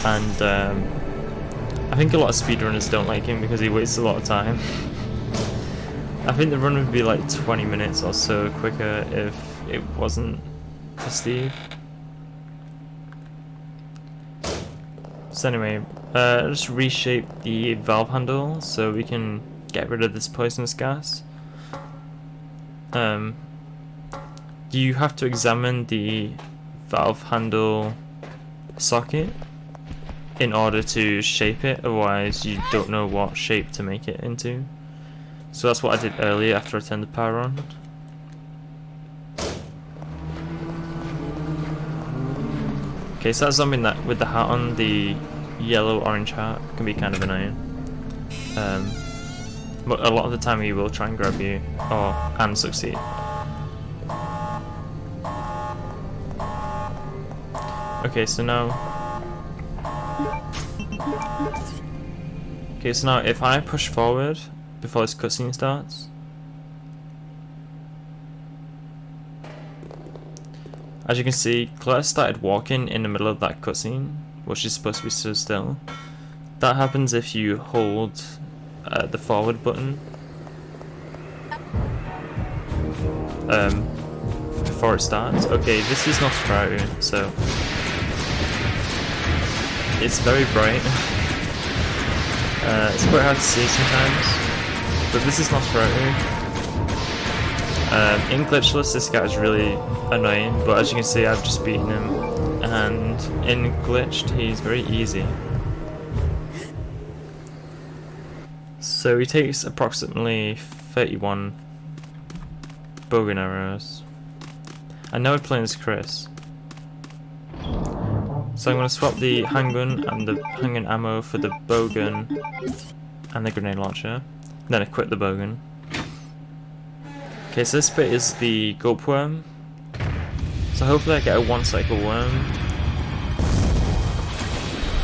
And I think a lot of speedrunners don't like him because he wastes a lot of time. I think the run would be like 20 minutes or so quicker if it wasn't for Steve. So anyway, just reshape the valve handle so we can get rid of this poisonous gas. You have to examine the valve handle socket in order to shape it, otherwise you don't know what shape to make it into. So that's what I did earlier after I turned the power on. Okay, so that's something that with the hat on, the yellow-orange hat can be kind of annoying. But a lot of the time he will try and grab you, and succeed. Okay, so now if I push forward before this cutscene starts, as you can see, Claire started walking in the middle of that cutscene, which is supposed to be so still. That happens if you hold the forward button before it starts. Okay, this is Nosferatu, so it's very bright. It's quite hard to see sometimes, but this is Nosferatu. In glitchless, this guy is really annoying, but as you can see, I've just beaten him, and in glitched, he's very easy. So he takes approximately 31 bowgun arrows. I know we're playing as Chris, so I'm going to swap the handgun and the handgun ammo for the bowgun and the grenade launcher, then equip the bowgun. Okay, so this bit is the gulp worm. So hopefully I get a 1 cycle worm.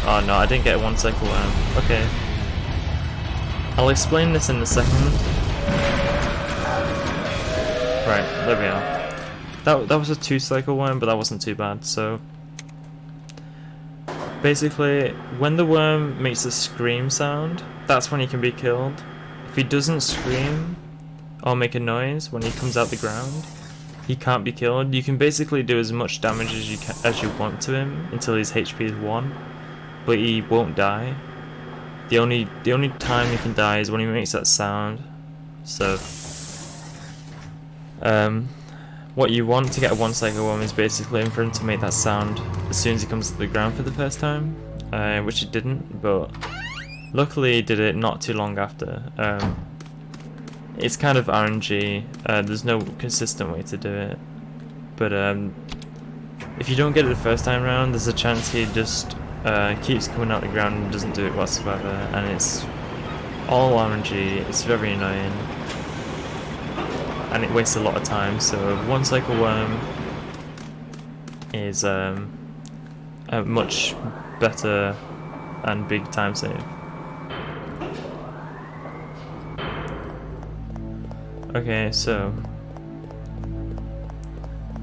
Oh no, I didn't get a 1 cycle worm. Okay. I'll explain this in a second. Right, there we are. That was a 2 cycle worm, but that wasn't too bad, so basically, when the worm makes a scream sound, that's when he can be killed. If he doesn't scream or make a noise when he comes out the ground, he can't be killed. You can basically do as much damage as you want to him until his HP is 1, but he won't die. The only time he can die is when he makes that sound. So what you want to get a 1 cycle worm is basically for him to make that sound as soon as he comes to the ground for the first time, which he didn't, but luckily he did it not too long after. It's kind of RNG, there's no consistent way to do it, but if you don't get it the first time around, there's a chance he just keeps coming out the ground and doesn't do it whatsoever, and it's all RNG. It's very annoying, and it wastes a lot of time. So 1 cycle worm is a much better and big time save. Okay, so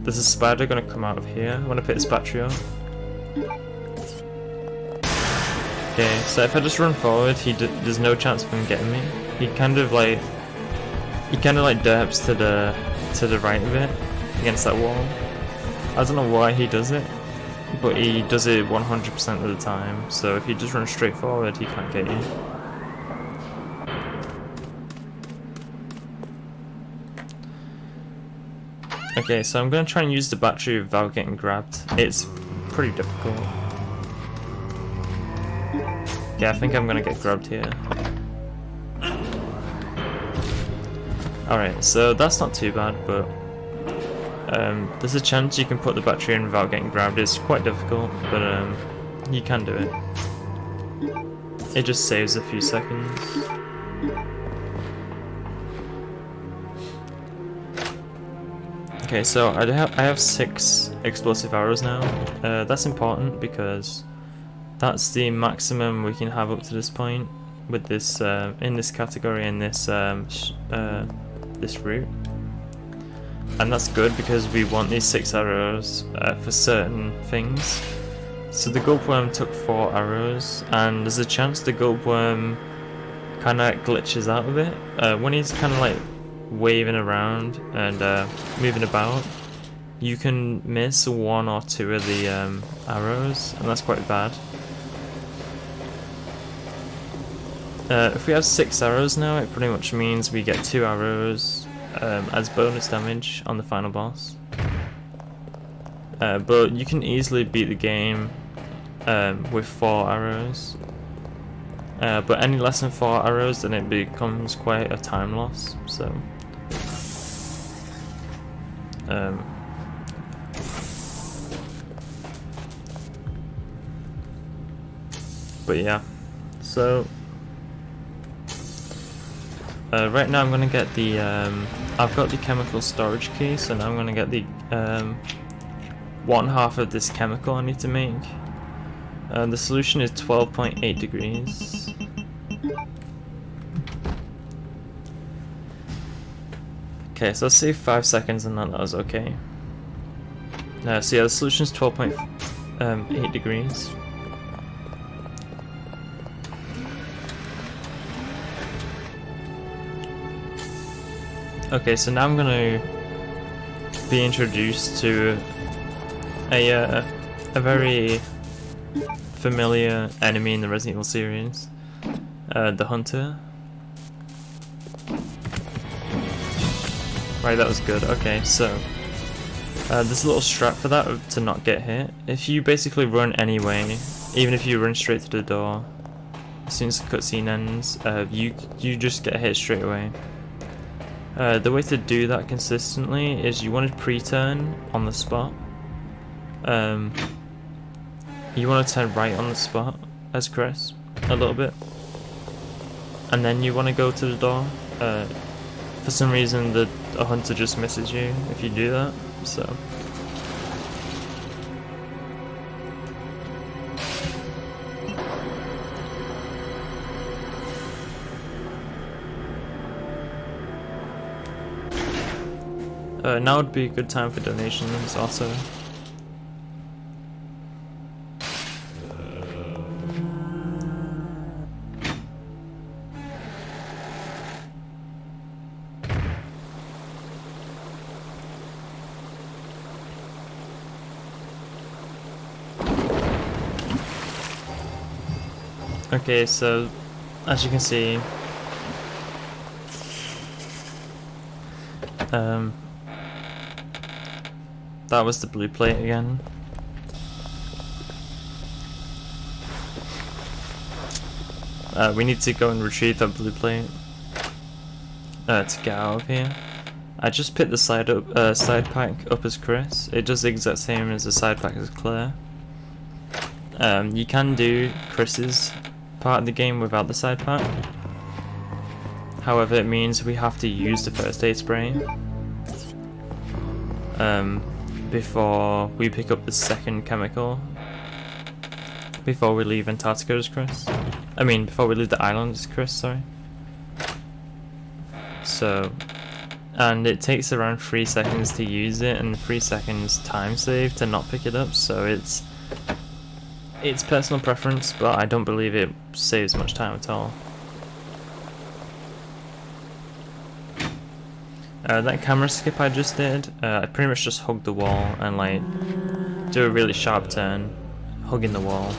there's a spider gonna come out of here. I'm gonna put this battery on. Okay, so if I just run forward, there's no chance of him getting me. He kind of like derps to the right of it against that wall. I don't know why he does it, but he does it 100% of the time. So if you just run straight forward, he can't get you. Okay, so I'm going to try and use the battery without getting grabbed. It's pretty difficult. Yeah, I think I'm going to get grabbed here. Alright, so that's not too bad, but there's a chance you can put the battery in without getting grabbed. It's quite difficult, but you can do it. It just saves a few seconds. Okay, so I have 6 explosive arrows now. That's important because that's the maximum we can have up to this point with this in this category in this this route, and that's good because we want these 6 arrows for certain things. So the gulpworm took 4 arrows, and there's a chance the gulpworm kind of glitches out of it when he's kind of like waving around and moving about. You can miss 1 or 2 of the arrows, and that's quite bad. If we have 6 arrows now, it pretty much means we get 2 arrows as bonus damage on the final boss. But you can easily beat the game with 4 arrows. But any less than 4 arrows, then it becomes quite a time loss. So but yeah, so right now I'm gonna get the I've got the chemical storage key, so now I'm gonna get the 1/2 of this chemical I need to make. The solution is 12.8 degrees. Okay, so let's save 5 seconds and that was okay. So yeah, the solution is 12.8 degrees. Okay, so now I'm gonna be introduced to a very familiar enemy in the Resident Evil series, the Hunter. Right, that was good. Okay, so there's a little strap for that to not get hit. If you basically run anyway, even if you run straight to the door, as soon as the cutscene ends, you just get hit straight away. The way to do that consistently is you want to pre-turn on the spot. You want to turn right on the spot as Chris, a little bit, and then you want to go to the door. For some reason a hunter just misses you if you do that, so now would be a good time for donations also. Okay, so as you can see, that was the blue plate again. We need to go and retrieve that blue plate to get out of here. I just picked the side pack up as Chris. It does the exact same as the side pack as Claire. You can do Chris's part of the game without the side pack. However, it means we have to use the first aid spray before we pick up the second chemical. Before we leave Antarctica as Chris. I mean, before we leave the island as Chris, sorry. So, and it takes around 3 seconds to use it, and 3 seconds time save to not pick it up, so it's personal preference, but I don't believe it saves much time at all. That camera skip I just did, I pretty much just hugged the wall and like do a really sharp turn, hugging the wall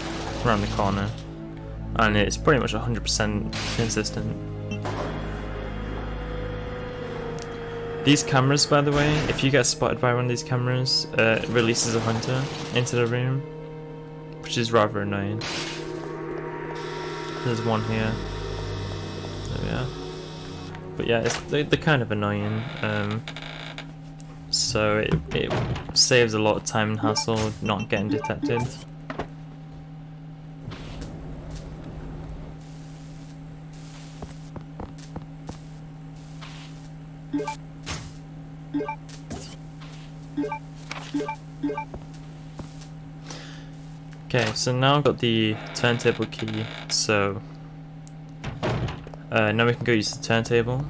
around the corner, and it's pretty much 100% consistent. These cameras, by the way, if you get spotted by one of these cameras, it releases a hunter into the room, which is rather annoying. There's one here. There we are. But yeah, they're kind of annoying. So it saves a lot of time and hassle not getting detected. Okay, so now I've got the turntable key, so now we can go use the turntable.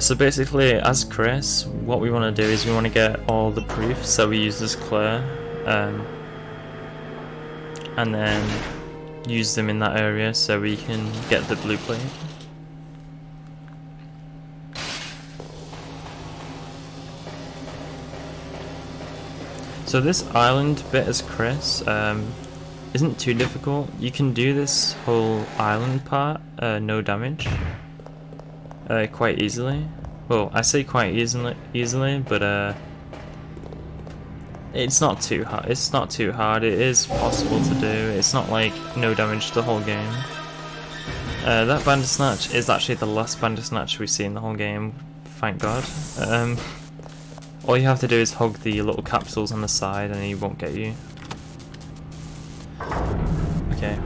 So basically, as Chris, what we want to do is we want to get all the proofs, so we use this Claire, and then use them in that area so we can get the blue plate. So this island bit as Chris isn't too difficult. You can do this whole island part no damage quite easily. Well, I say quite easily, but it's not too hard. It's not too hard. It is possible to do. It's not like no damage the whole game. That Bandersnatch is actually the last Bandersnatch we see in the whole game. Thank God. All you have to do is hug the little capsules on the side and he won't get you. Okay.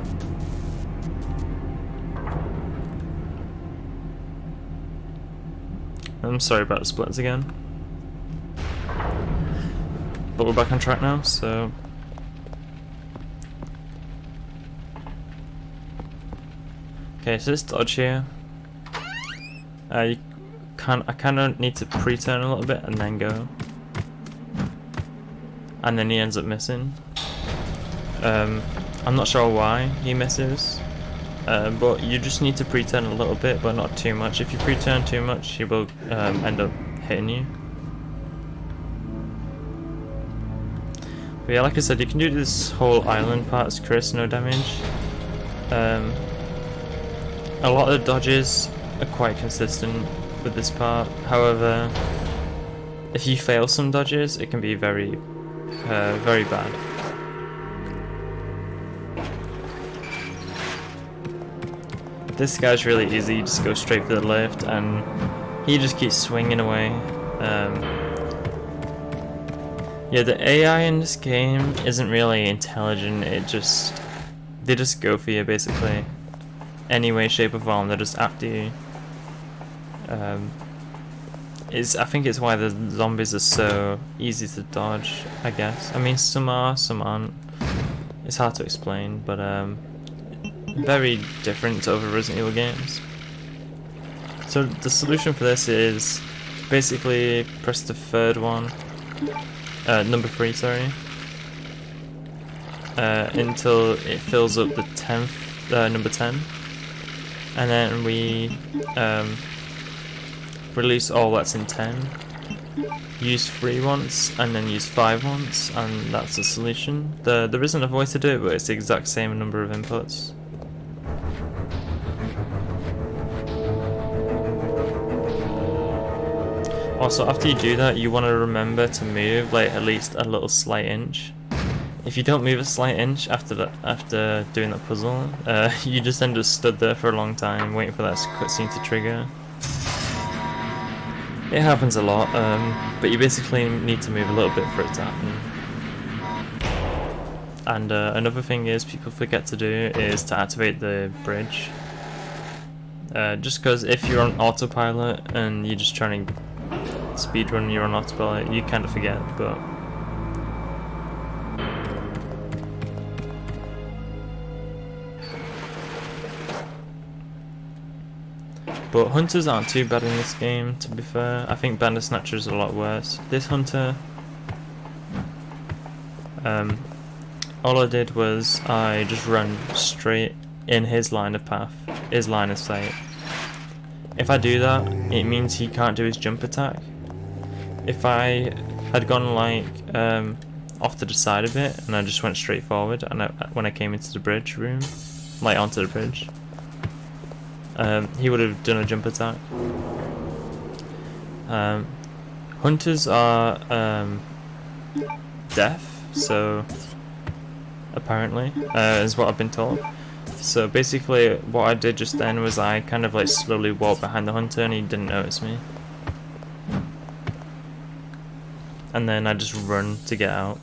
I'm sorry about the splits again. But we're back on track now, so... Okay, so this dodge here. I kind of need to pre-turn a little bit and then go. And then he ends up missing. I'm not sure why he misses. But you just need to pre-turn a little bit, but not too much. If you pre-turn too much, he will end up hitting you. But yeah, like I said, you can do this whole island part as Chris, no damage. A lot of the dodges are quite consistent with this part. However, if you fail some dodges, it can be very bad. This guy's really easy. You just go straight for the left, and he just keeps swinging away. Yeah, the AI in this game isn't really intelligent. They just go for you basically. Any way, shape, or form, they're just after you. I think it's why the zombies are so easy to dodge, I guess. I mean, some are, some aren't. It's hard to explain, but very different to other Resident Evil games. So the solution for this is basically press the third one, number 3, sorry, until it fills up the 10th, number 10, and then we release all that's in 10, use 3 once and then use 5 once, and that's the solution. There isn't a way to do it, but it's the exact same number of inputs. Also, after you do that, you want to remember to move like at least a little slight inch. If you don't move a slight inch after doing that puzzle, you just end up stood there for a long time waiting for that cutscene to trigger. It happens a lot, but you basically need to move a little bit for it to happen. And another thing is people forget to do is to activate the bridge. Just because if you're on autopilot and you're just trying to speedrun, you're on autopilot, you kind of forget, But hunters aren't too bad in this game, to be fair. I think bandit snatchers are a lot worse. This hunter, all I did was I just run straight in his line of path, his line of sight. If I do that, it means he can't do his jump attack. If I had gone like off to the side a bit and I just went straight forward, and when I came into the bridge room, like onto the bridge, he would have done a jump attack. Hunters are deaf, so apparently, is what I've been told. So basically what I did just then was I kind of like slowly walked behind the hunter and he didn't notice me. And then I just run to get out.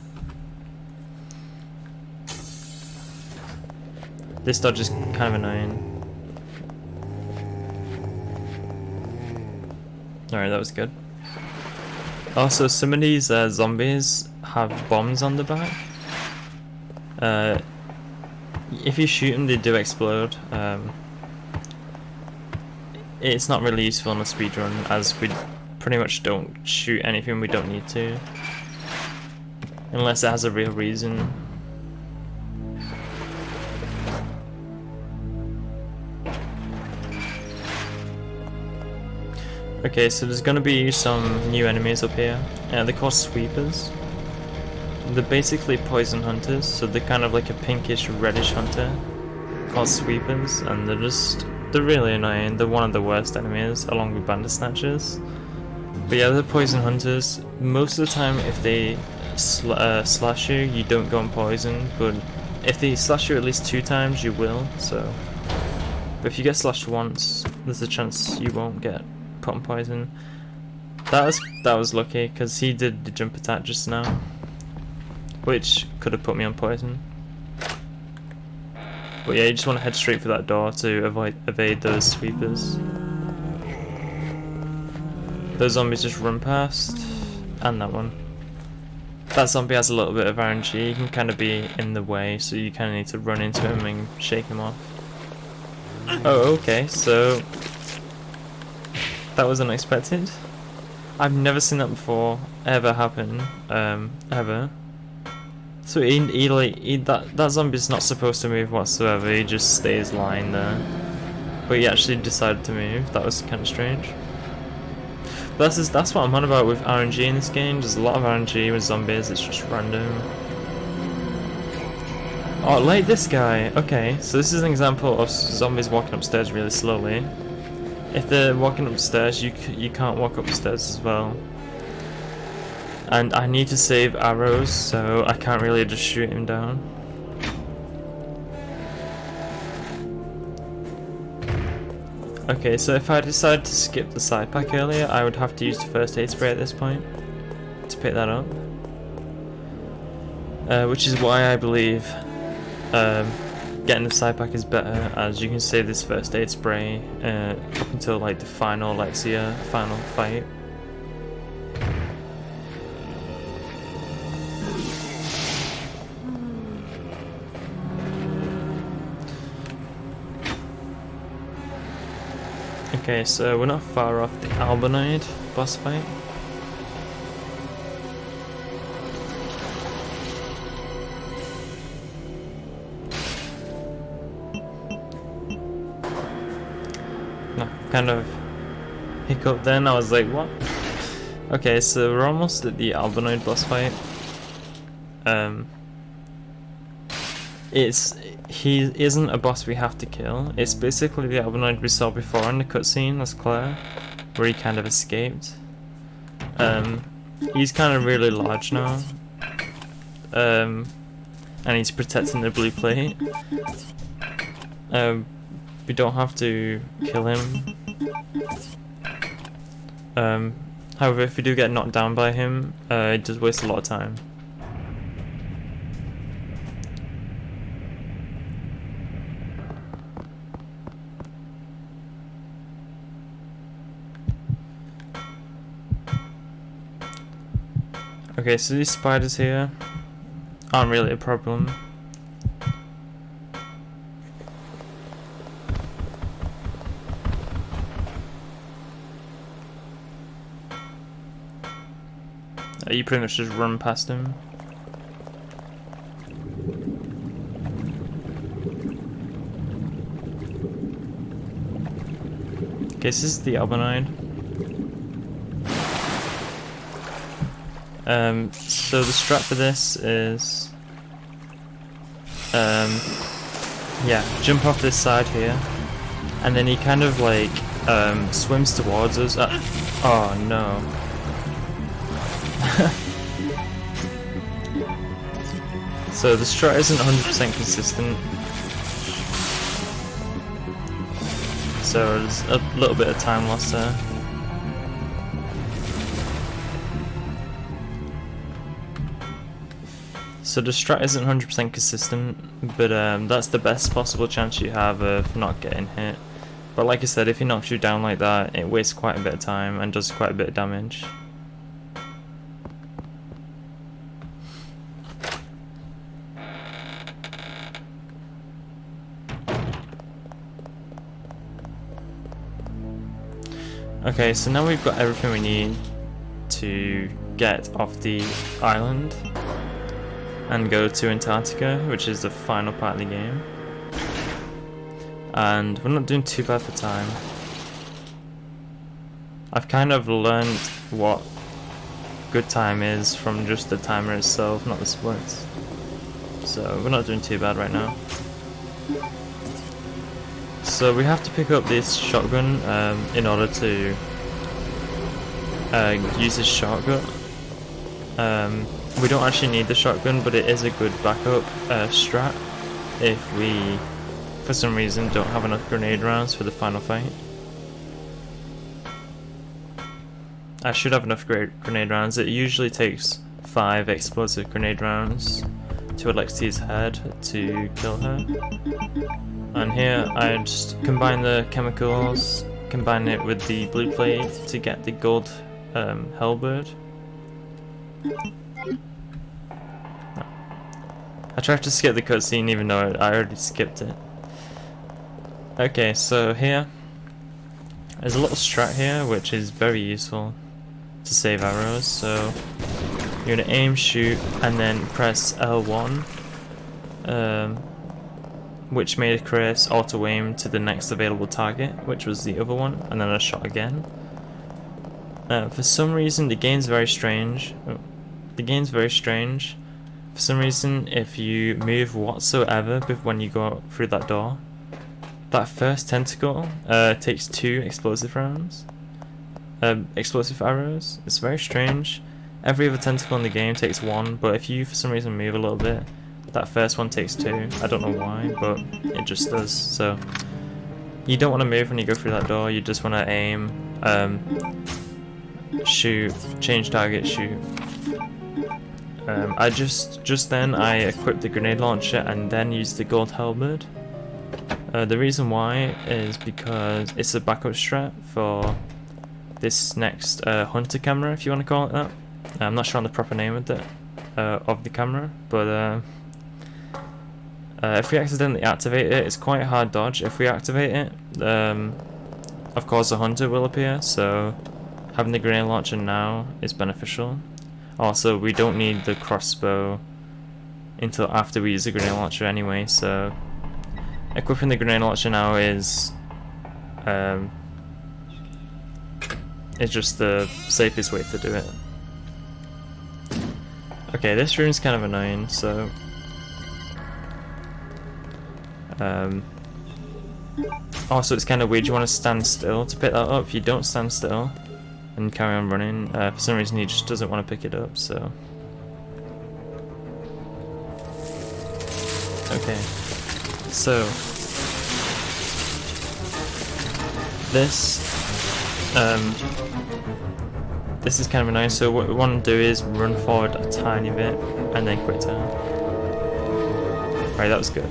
This dodge is kind of annoying. Alright, that was good. Also, some of these zombies have bombs on the back. If you shoot them, they do explode. It's not really useful in a speedrun, as we pretty much don't shoot anything we don't need to. Unless it has a real reason. Okay, so there's going to be some new enemies up here. They're called sweepers. They're basically poison hunters, so they're kind of like a pinkish reddish hunter called sweepers, and they're really annoying. They're one of the worst enemies, along with bandit snatchers. But yeah, they're poison hunters. Most of the time, if they slash you, you don't go on poison, but if they slash you at least 2 times, you will. So, but if you get slashed once, there's a chance you won't get put on poison. That was lucky, because he did the jump attack just now, which could have put me on poison. But yeah, you just want to head straight for that door to evade those sweepers. Those zombies just run past, and that one. That zombie has a little bit of RNG, he can kind of be in the way, so you kind of need to run into him and shake him off. Oh, okay, so that was unexpected. I've never seen that before ever happen, ever. So that zombie's not supposed to move whatsoever, he just stays lying there. But he actually decided to move, that was kind of strange. But that's what I'm on about with RNG in this game. There's a lot of RNG with zombies, it's just random. Oh, like this guy. Okay, so this is an example of zombies walking upstairs really slowly. If they're walking upstairs, you can't walk upstairs as well. And I need to save arrows, so I can't really just shoot him down. Okay, so if I decide to skip the side pack earlier, I would have to use the first aid spray at this point to pick that up. Which is why I believe getting the side pack is better, as you can save this first aid spray up until like the final Lexia final fight. Okay, so we're not far off the Albinoid boss fight. No, kind of hiccup then, I was like, what? Okay, so we're almost at the Albinoid boss fight. He isn't a boss we have to kill. It's basically the Albinoid we saw before in the cutscene as Claire, where he kind of escaped. He's kind of really large now. And he's protecting the blue plate. We don't have to kill him. However, if we do get knocked down by him, it does waste a lot of time. Okay, so these spiders here aren't really a problem. You pretty much just run past him. Okay, so this is the Albinoid. So the strat for this is, yeah, jump off this side here, and then he kind of like swims towards us. Oh no. So the strat isn't 100% consistent. So there's a little bit of time lost there. So the strat isn't 100% consistent, but that's the best possible chance you have of not getting hit. But like I said, if he knocks you down like that, it wastes quite a bit of time and does quite a bit of damage. Okay, so now we've got everything we need to get off the island and go to Antarctica, which is the final part of the game. And we're not doing too bad for time. I've kind of learned what good time is from just the timer itself, not the splits. So we're not doing too bad right now. So we have to pick up this shotgun in order to use this shotgun. We don't actually need the shotgun, but it is a good backup strat if we, for some reason, don't have enough grenade rounds for the final fight. I should have enough grenade rounds. It usually takes 5 explosive grenade rounds to Alexia's head to kill her. And here I just combine the chemicals, combine it with the blue plate to get the gold halberd. I tried to skip the cutscene even though I already skipped it. Okay, so here there's a little strat here which is very useful to save arrows. So you're gonna aim, shoot, and then press L1, which made Chris auto aim to the next available target, which was the other one, and then I shot again. For some reason the game's very strange. For some reason, if you move whatsoever when you go through that door, that first tentacle takes 2 explosive rounds. Explosive arrows. It's very strange. Every other tentacle in the game takes 1, but if you for some reason move a little bit, that first one takes 2. I don't know why, but it just does. So you don't want to move when you go through that door. You just want to aim, shoot, change target, shoot. I just then I equipped the grenade launcher and then used the gold halberd. The reason why is because it's a backup strat for this next hunter camera, if you want to call it that. I'm not sure on the proper name of the camera, but if we accidentally activate it, it's quite a hard dodge. If we activate it, of course the hunter will appear, so having the grenade launcher now is beneficial. Also, we don't need the crossbow until after we use the grenade launcher anyway, so equipping the grenade launcher now is It's just the safest way to do it. Okay, this room's kind of annoying, so also it's kind of weird. You want to stand still to pick that up. If you don't stand still and carry on running, for some reason he just doesn't want to pick it up, so okay. So this is kind of annoying, so what we want to do is run forward a tiny bit and then quick turn. Right, that was good.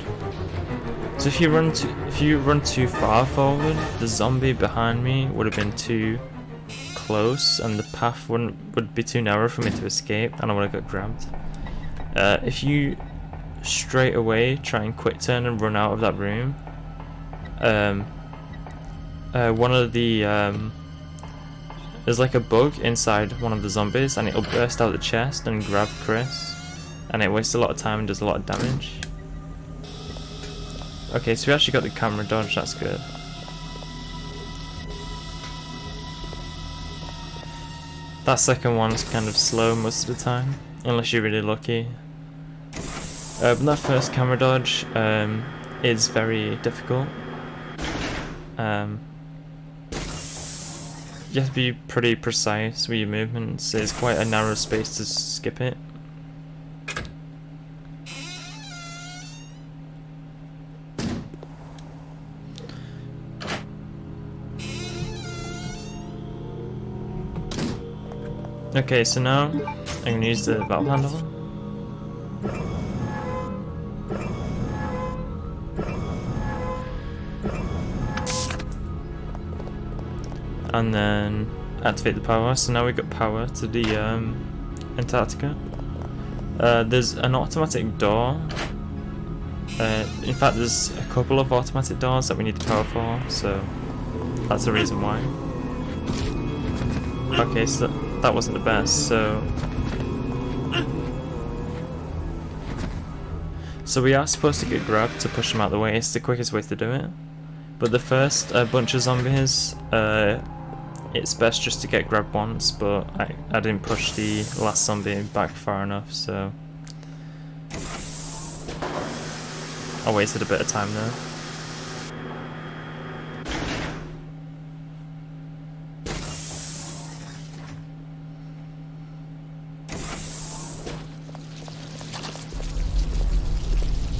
So if you run too far forward, the zombie behind me would have been too close and the path would be too narrow for me to escape and I would have got grabbed. If you straight away try and quick turn and run out of that room, one of the there's like a bug inside one of the zombies and it'll burst out the chest and grab Chris and it wastes a lot of time and does a lot of damage. Okay, so we actually got the camera dodge, that's good. That second one's kind of slow most of the time, unless you're really lucky. But that first camera dodge is very difficult. You have to be pretty precise with your movements. It's quite a narrow space to skip it. Okay, so now I'm going to use the valve handle. And then activate the power. So now we've got power to the Antarctica. There's an automatic door. In fact, there's a couple of automatic doors that we need the power for, so that's the reason why. Okay, so that wasn't the best, so we are supposed to get grabbed to push them out of the way. It's the quickest way to do it. But the first bunch of zombies, it's best just to get grabbed once, but I didn't push the last zombie back far enough, so I wasted a bit of time there.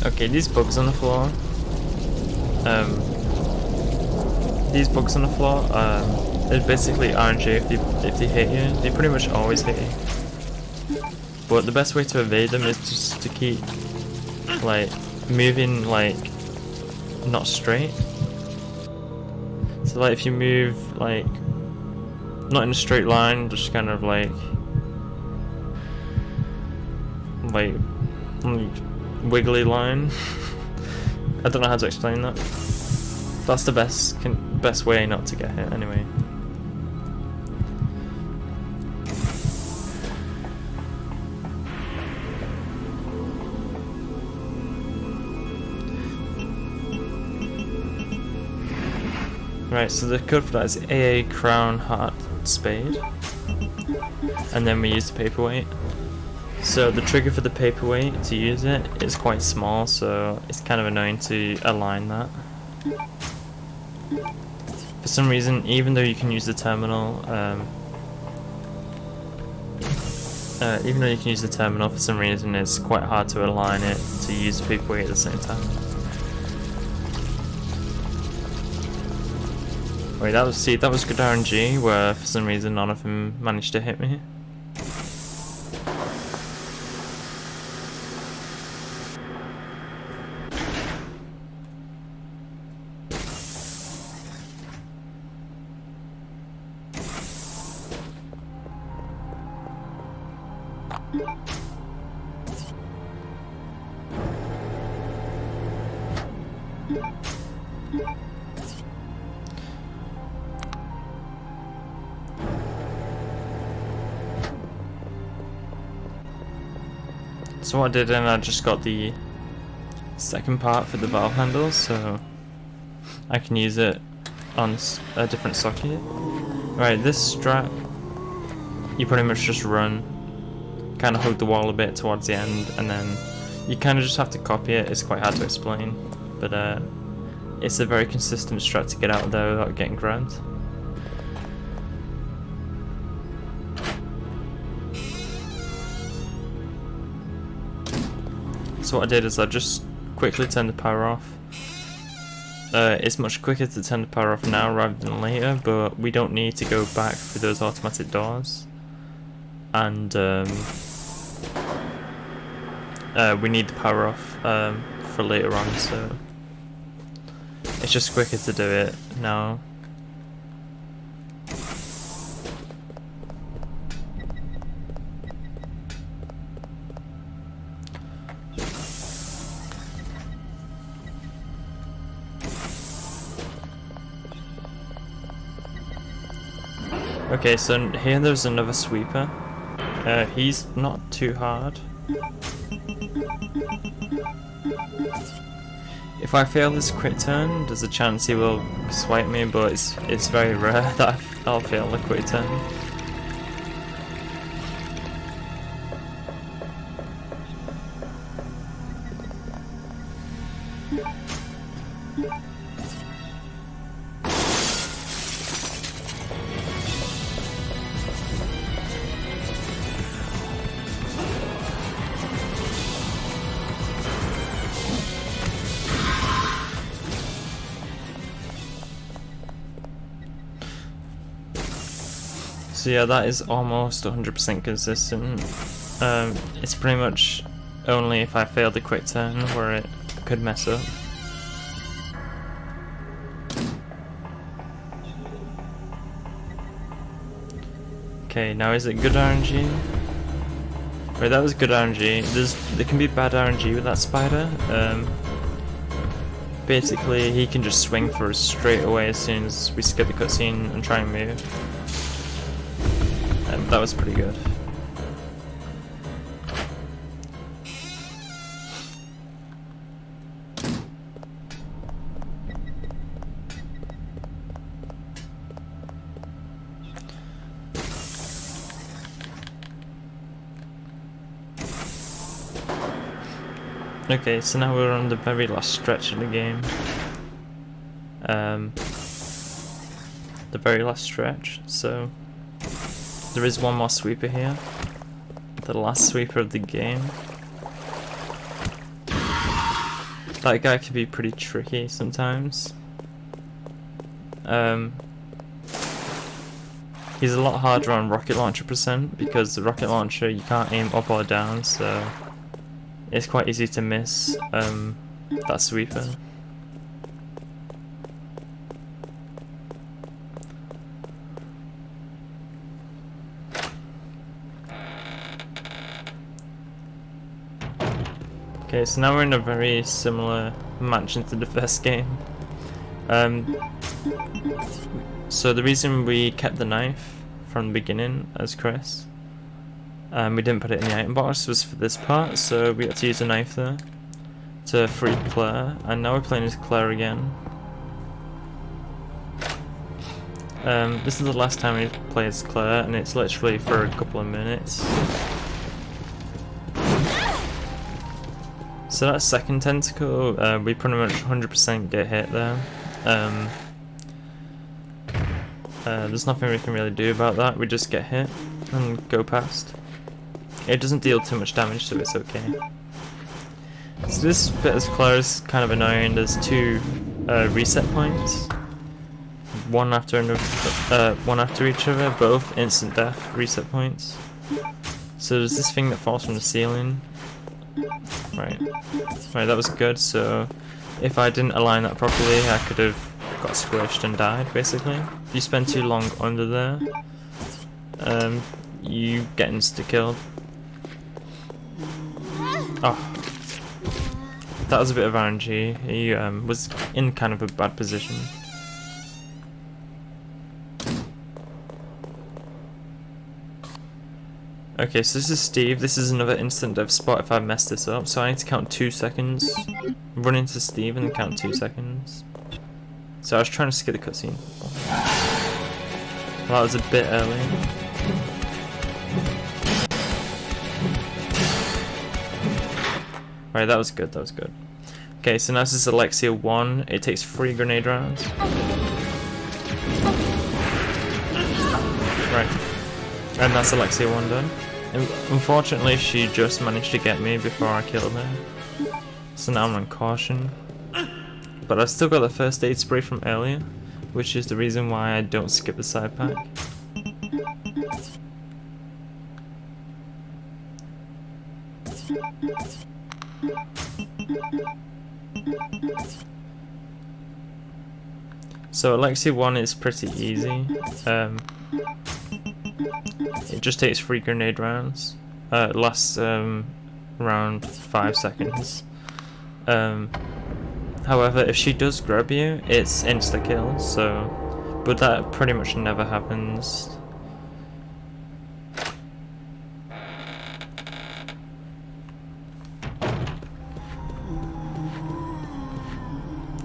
Okay, these bugs on the floor. These bugs on the floor. It's basically RNG. If they hit you, they pretty much always hit you. But the best way to evade them is just to keep like moving like not straight. So like if you move like not in a straight line, just kind of like wiggly line. I don't know how to explain that. That's the best way not to get hit anyway. Right, so the code for that is AA Crown Heart Spade, and then we use the paperweight. So the trigger for the paperweight to use it is quite small, so it's kind of annoying to align that. For some reason, even though you can use the terminal, for some reason it's quite hard to align it to use the paperweight at the same time. Wait, that was good RNG, where for some reason none of them managed to hit me. So what I did then, I just got the second part for the valve handle, so I can use it on a different socket. Right, this strat, you pretty much just run, kind of hug the wall a bit towards the end, and then you kind of just have to copy it. It's quite hard to explain, but it's a very consistent strat to get out of there without getting grabbed. So what I did is I just quickly turned the power off. It's much quicker to turn the power off now rather than later, but we don't need to go back through those automatic doors. And we need the power off for later on, so it's just quicker to do it now. Okay, so here there's another sweeper. He's not too hard. If I fail this crit turn, there's a chance he will swipe me, but it's very rare that I'll fail the crit turn. So yeah, that is almost 100% consistent. It's pretty much only if I fail the quick turn where it could mess up. Okay, now is it good RNG? Right, that was good RNG. There can be bad RNG with that spider. Basically, he can just swing for us straight away as soon as we skip the cutscene and try and move. That was pretty good. Okay, so now we're on the very last stretch of the game. The very last stretch, so there is one more sweeper here. The last sweeper of the game. That guy can be pretty tricky sometimes. He's a lot harder on rocket launcher percent because the rocket launcher you can't aim up or down, so it's quite easy to miss that sweeper. Okay, so now we're in a very similar match into the first game. So the reason we kept the knife from the beginning as Chris, we didn't put it in the item box, was for this part, so we had to use a knife there to free Claire, and now we're playing as Claire again. This is the last time we play as Claire, and it's literally for a couple of minutes. So that second tentacle, we pretty much 100% get hit there. There's nothing we can really do about that, we just get hit and go past. It doesn't deal too much damage, so it's okay. So this bit as Claire is kind of annoying. There's two reset points, one after another, one after each other, both instant death reset points. So there's this thing that falls from the ceiling. Right, that was good. So if I didn't align that properly, I could have got squished and died, basically. If you spend too long under there, you get insta-killed. Oh, that was a bit of RNG. He was in kind of a bad position. Okay, so this is Steve. This is another instant death spot if I mess this up. So I need to count 2 seconds, run into Steve and count 2 seconds. So I was trying to skip the cutscene. That was a bit early. Right, that was good, that was good. Okay, so now this is Alexia 1. It takes 3 grenade rounds. Right. And that's Alexia 1 done. Unfortunately, she just managed to get me before I killed her. So now I'm on caution. But I've still got the first aid spray from earlier, which is the reason why I don't skip the side pack. So Alexia 1 is pretty easy. It just takes 3 grenade rounds. It lasts around 5 seconds. However, if she does grab you, it's insta kill. So, but that pretty much never happens.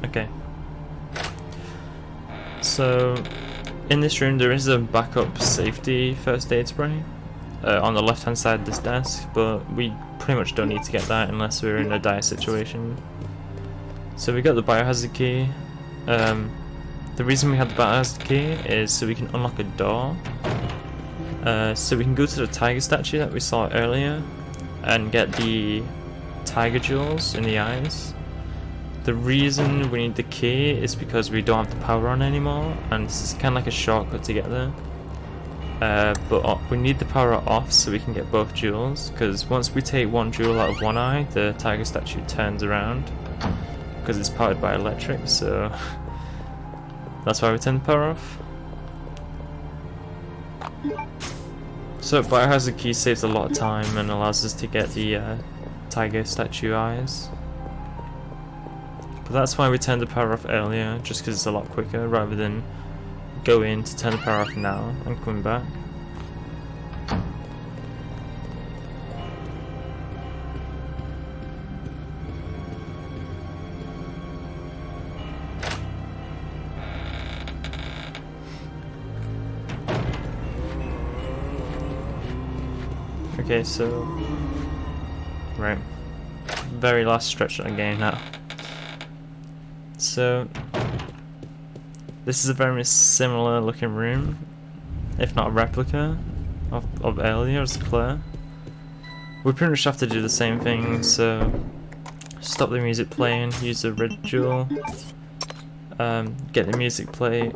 Okay. So, in this room there is a backup safety first aid spray on the left hand side of this desk, but we pretty much don't need to get that unless we're in a dire situation. So we got the biohazard key. The reason we had the biohazard key is so we can unlock a door. So we can go to the tiger statue that we saw earlier and get the tiger jewels in the eyes. The reason we need the key is because we don't have the power on anymore, and this is kind of like a shortcut to get there. But we need the power off so we can get both jewels, because once we take one jewel out of one eye, the tiger statue turns around, because it's powered by electric, so that's why we turn the power off. So biohazard key saves a lot of time and allows us to get the tiger statue eyes. But that's why we turned the power off earlier, just because it's a lot quicker rather than go in to turn the power off now and come back. Okay, so right, very last stretch of the game now. So this is a very similar looking room, if not a replica of earlier's Claire. We pretty much have to do the same thing, so stop the music playing, use the red jewel, get the music plate,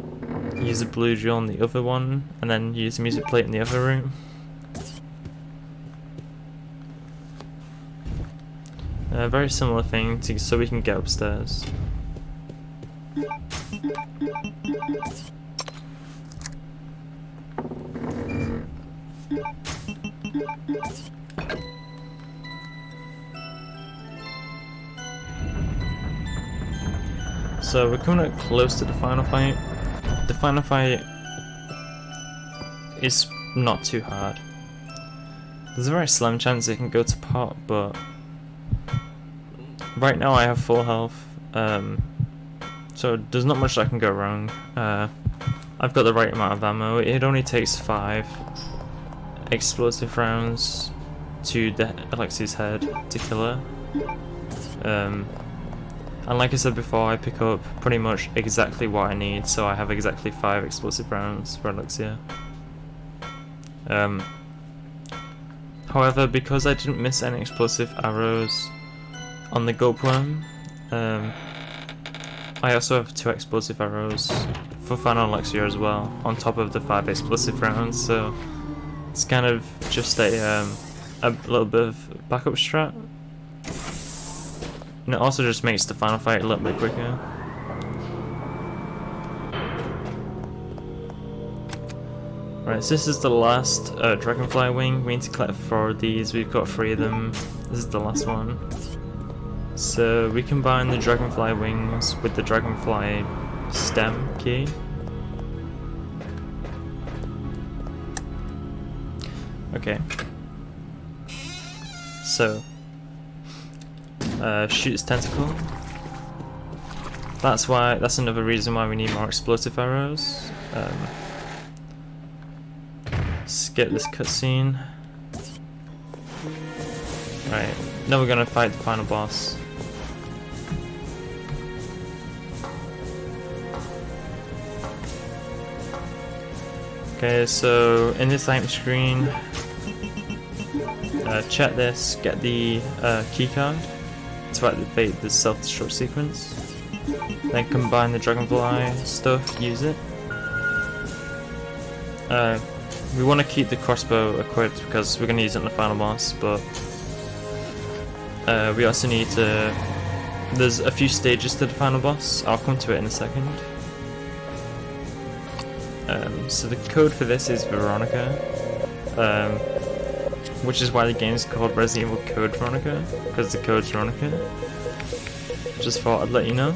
use the blue jewel on the other one, and then use the music plate in the other room. Very similar thing so we can get upstairs. So we're coming up close to the final fight. The final fight is not too hard. There's a very slim chance it can go to pot, but right now I have full health, so there's not much that can go wrong. I've got the right amount of ammo. It only takes 5 explosive rounds to Alexia's head to kill her. And like I said before, I pick up pretty much exactly what I need, so I have exactly 5 explosive rounds for Alexia. However, because I didn't miss any explosive arrows on the Gulpworm, I also have 2 explosive arrows for final Alexia as well, on top of the 5 explosive rounds, so it's kind of just a little bit of backup strat. And it also just makes the final fight a little bit quicker. Right, so this is the last dragonfly wing. We need to collect 4 of these. We've got 3 of them. This is the last one. So we combine the dragonfly wings with the dragonfly stem key. Okay. So shoots tentacle. That's another reason why we need more explosive arrows. skip this cutscene. Right, now we're gonna fight the final boss. Okay, so in this item screen, check this, get the keycard to activate the self-destruct sequence. Then combine the dragonfly stuff, use it. We want to keep the crossbow equipped because we're going to use it in the final boss, but we also need to... There's a few stages to the final boss, I'll come to it in a second. So the code for this is Veronica, which is why the game's called Resident Evil Code Veronica, because the code's Veronica. Just thought I'd let you know.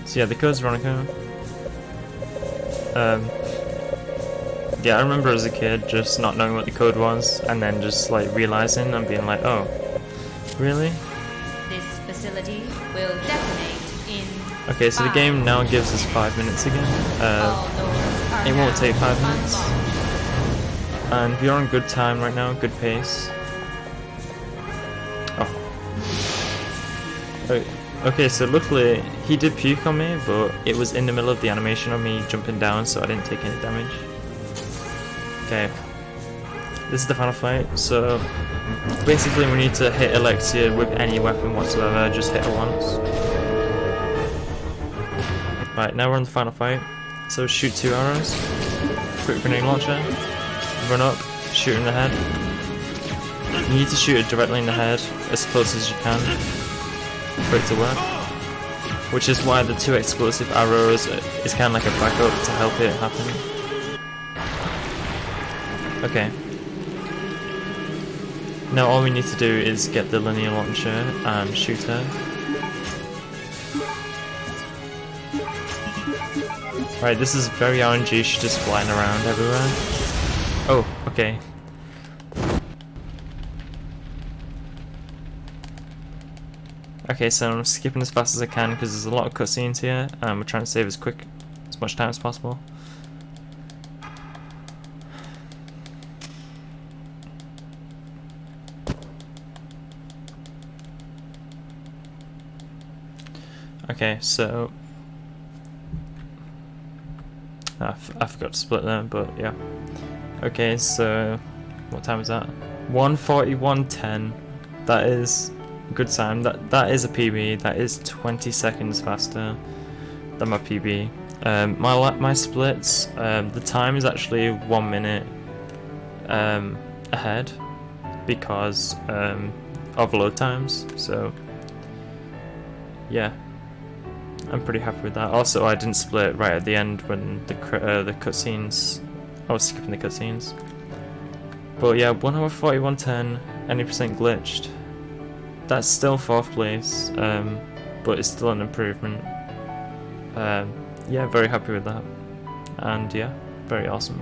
So yeah, the code's Veronica. Yeah, I remember as a kid just not knowing what the code was, and then just like realizing and being like, oh, really? This facility will detonate in. Okay, so the game now gives us 5 minutes again. It won't take 5 minutes. And we're on good time right now, good pace. Oh. Okay, so luckily he did puke on me, but it was in the middle of the animation of me jumping down, so I didn't take any damage. Okay. This is the final fight, so basically we need to hit Alexia with any weapon whatsoever, just hit her once. Right, now we're on the final fight. So shoot 2 arrows, quick grenade launcher, run up, shoot her in the head. You need to shoot it directly in the head, as close as you can, for it to work. Which is why the 2 explosive arrows is kind of like a backup to help it happen. Okay. Now all we need to do is get the linear launcher and shoot her. Right, this is very RNG, she's just flying around everywhere. Oh, okay. Okay, so I'm skipping as fast as I can because there's a lot of cutscenes here, and we're trying to save as much time as possible. Okay, so I forgot to split them, but yeah. Okay, so what time is that? 1:41:10. That is a good time. That is a PB. That is 20 seconds faster than my PB. My splits. The time is actually 1 minute ahead because of load times. So yeah. I'm pretty happy with that. Also, I didn't split right at the end when the cutscenes. I was skipping the cutscenes. But yeah, 1:41:10, any percent glitched. That's still 4th place, but it's still an improvement. Yeah, very happy with that. And yeah, very awesome.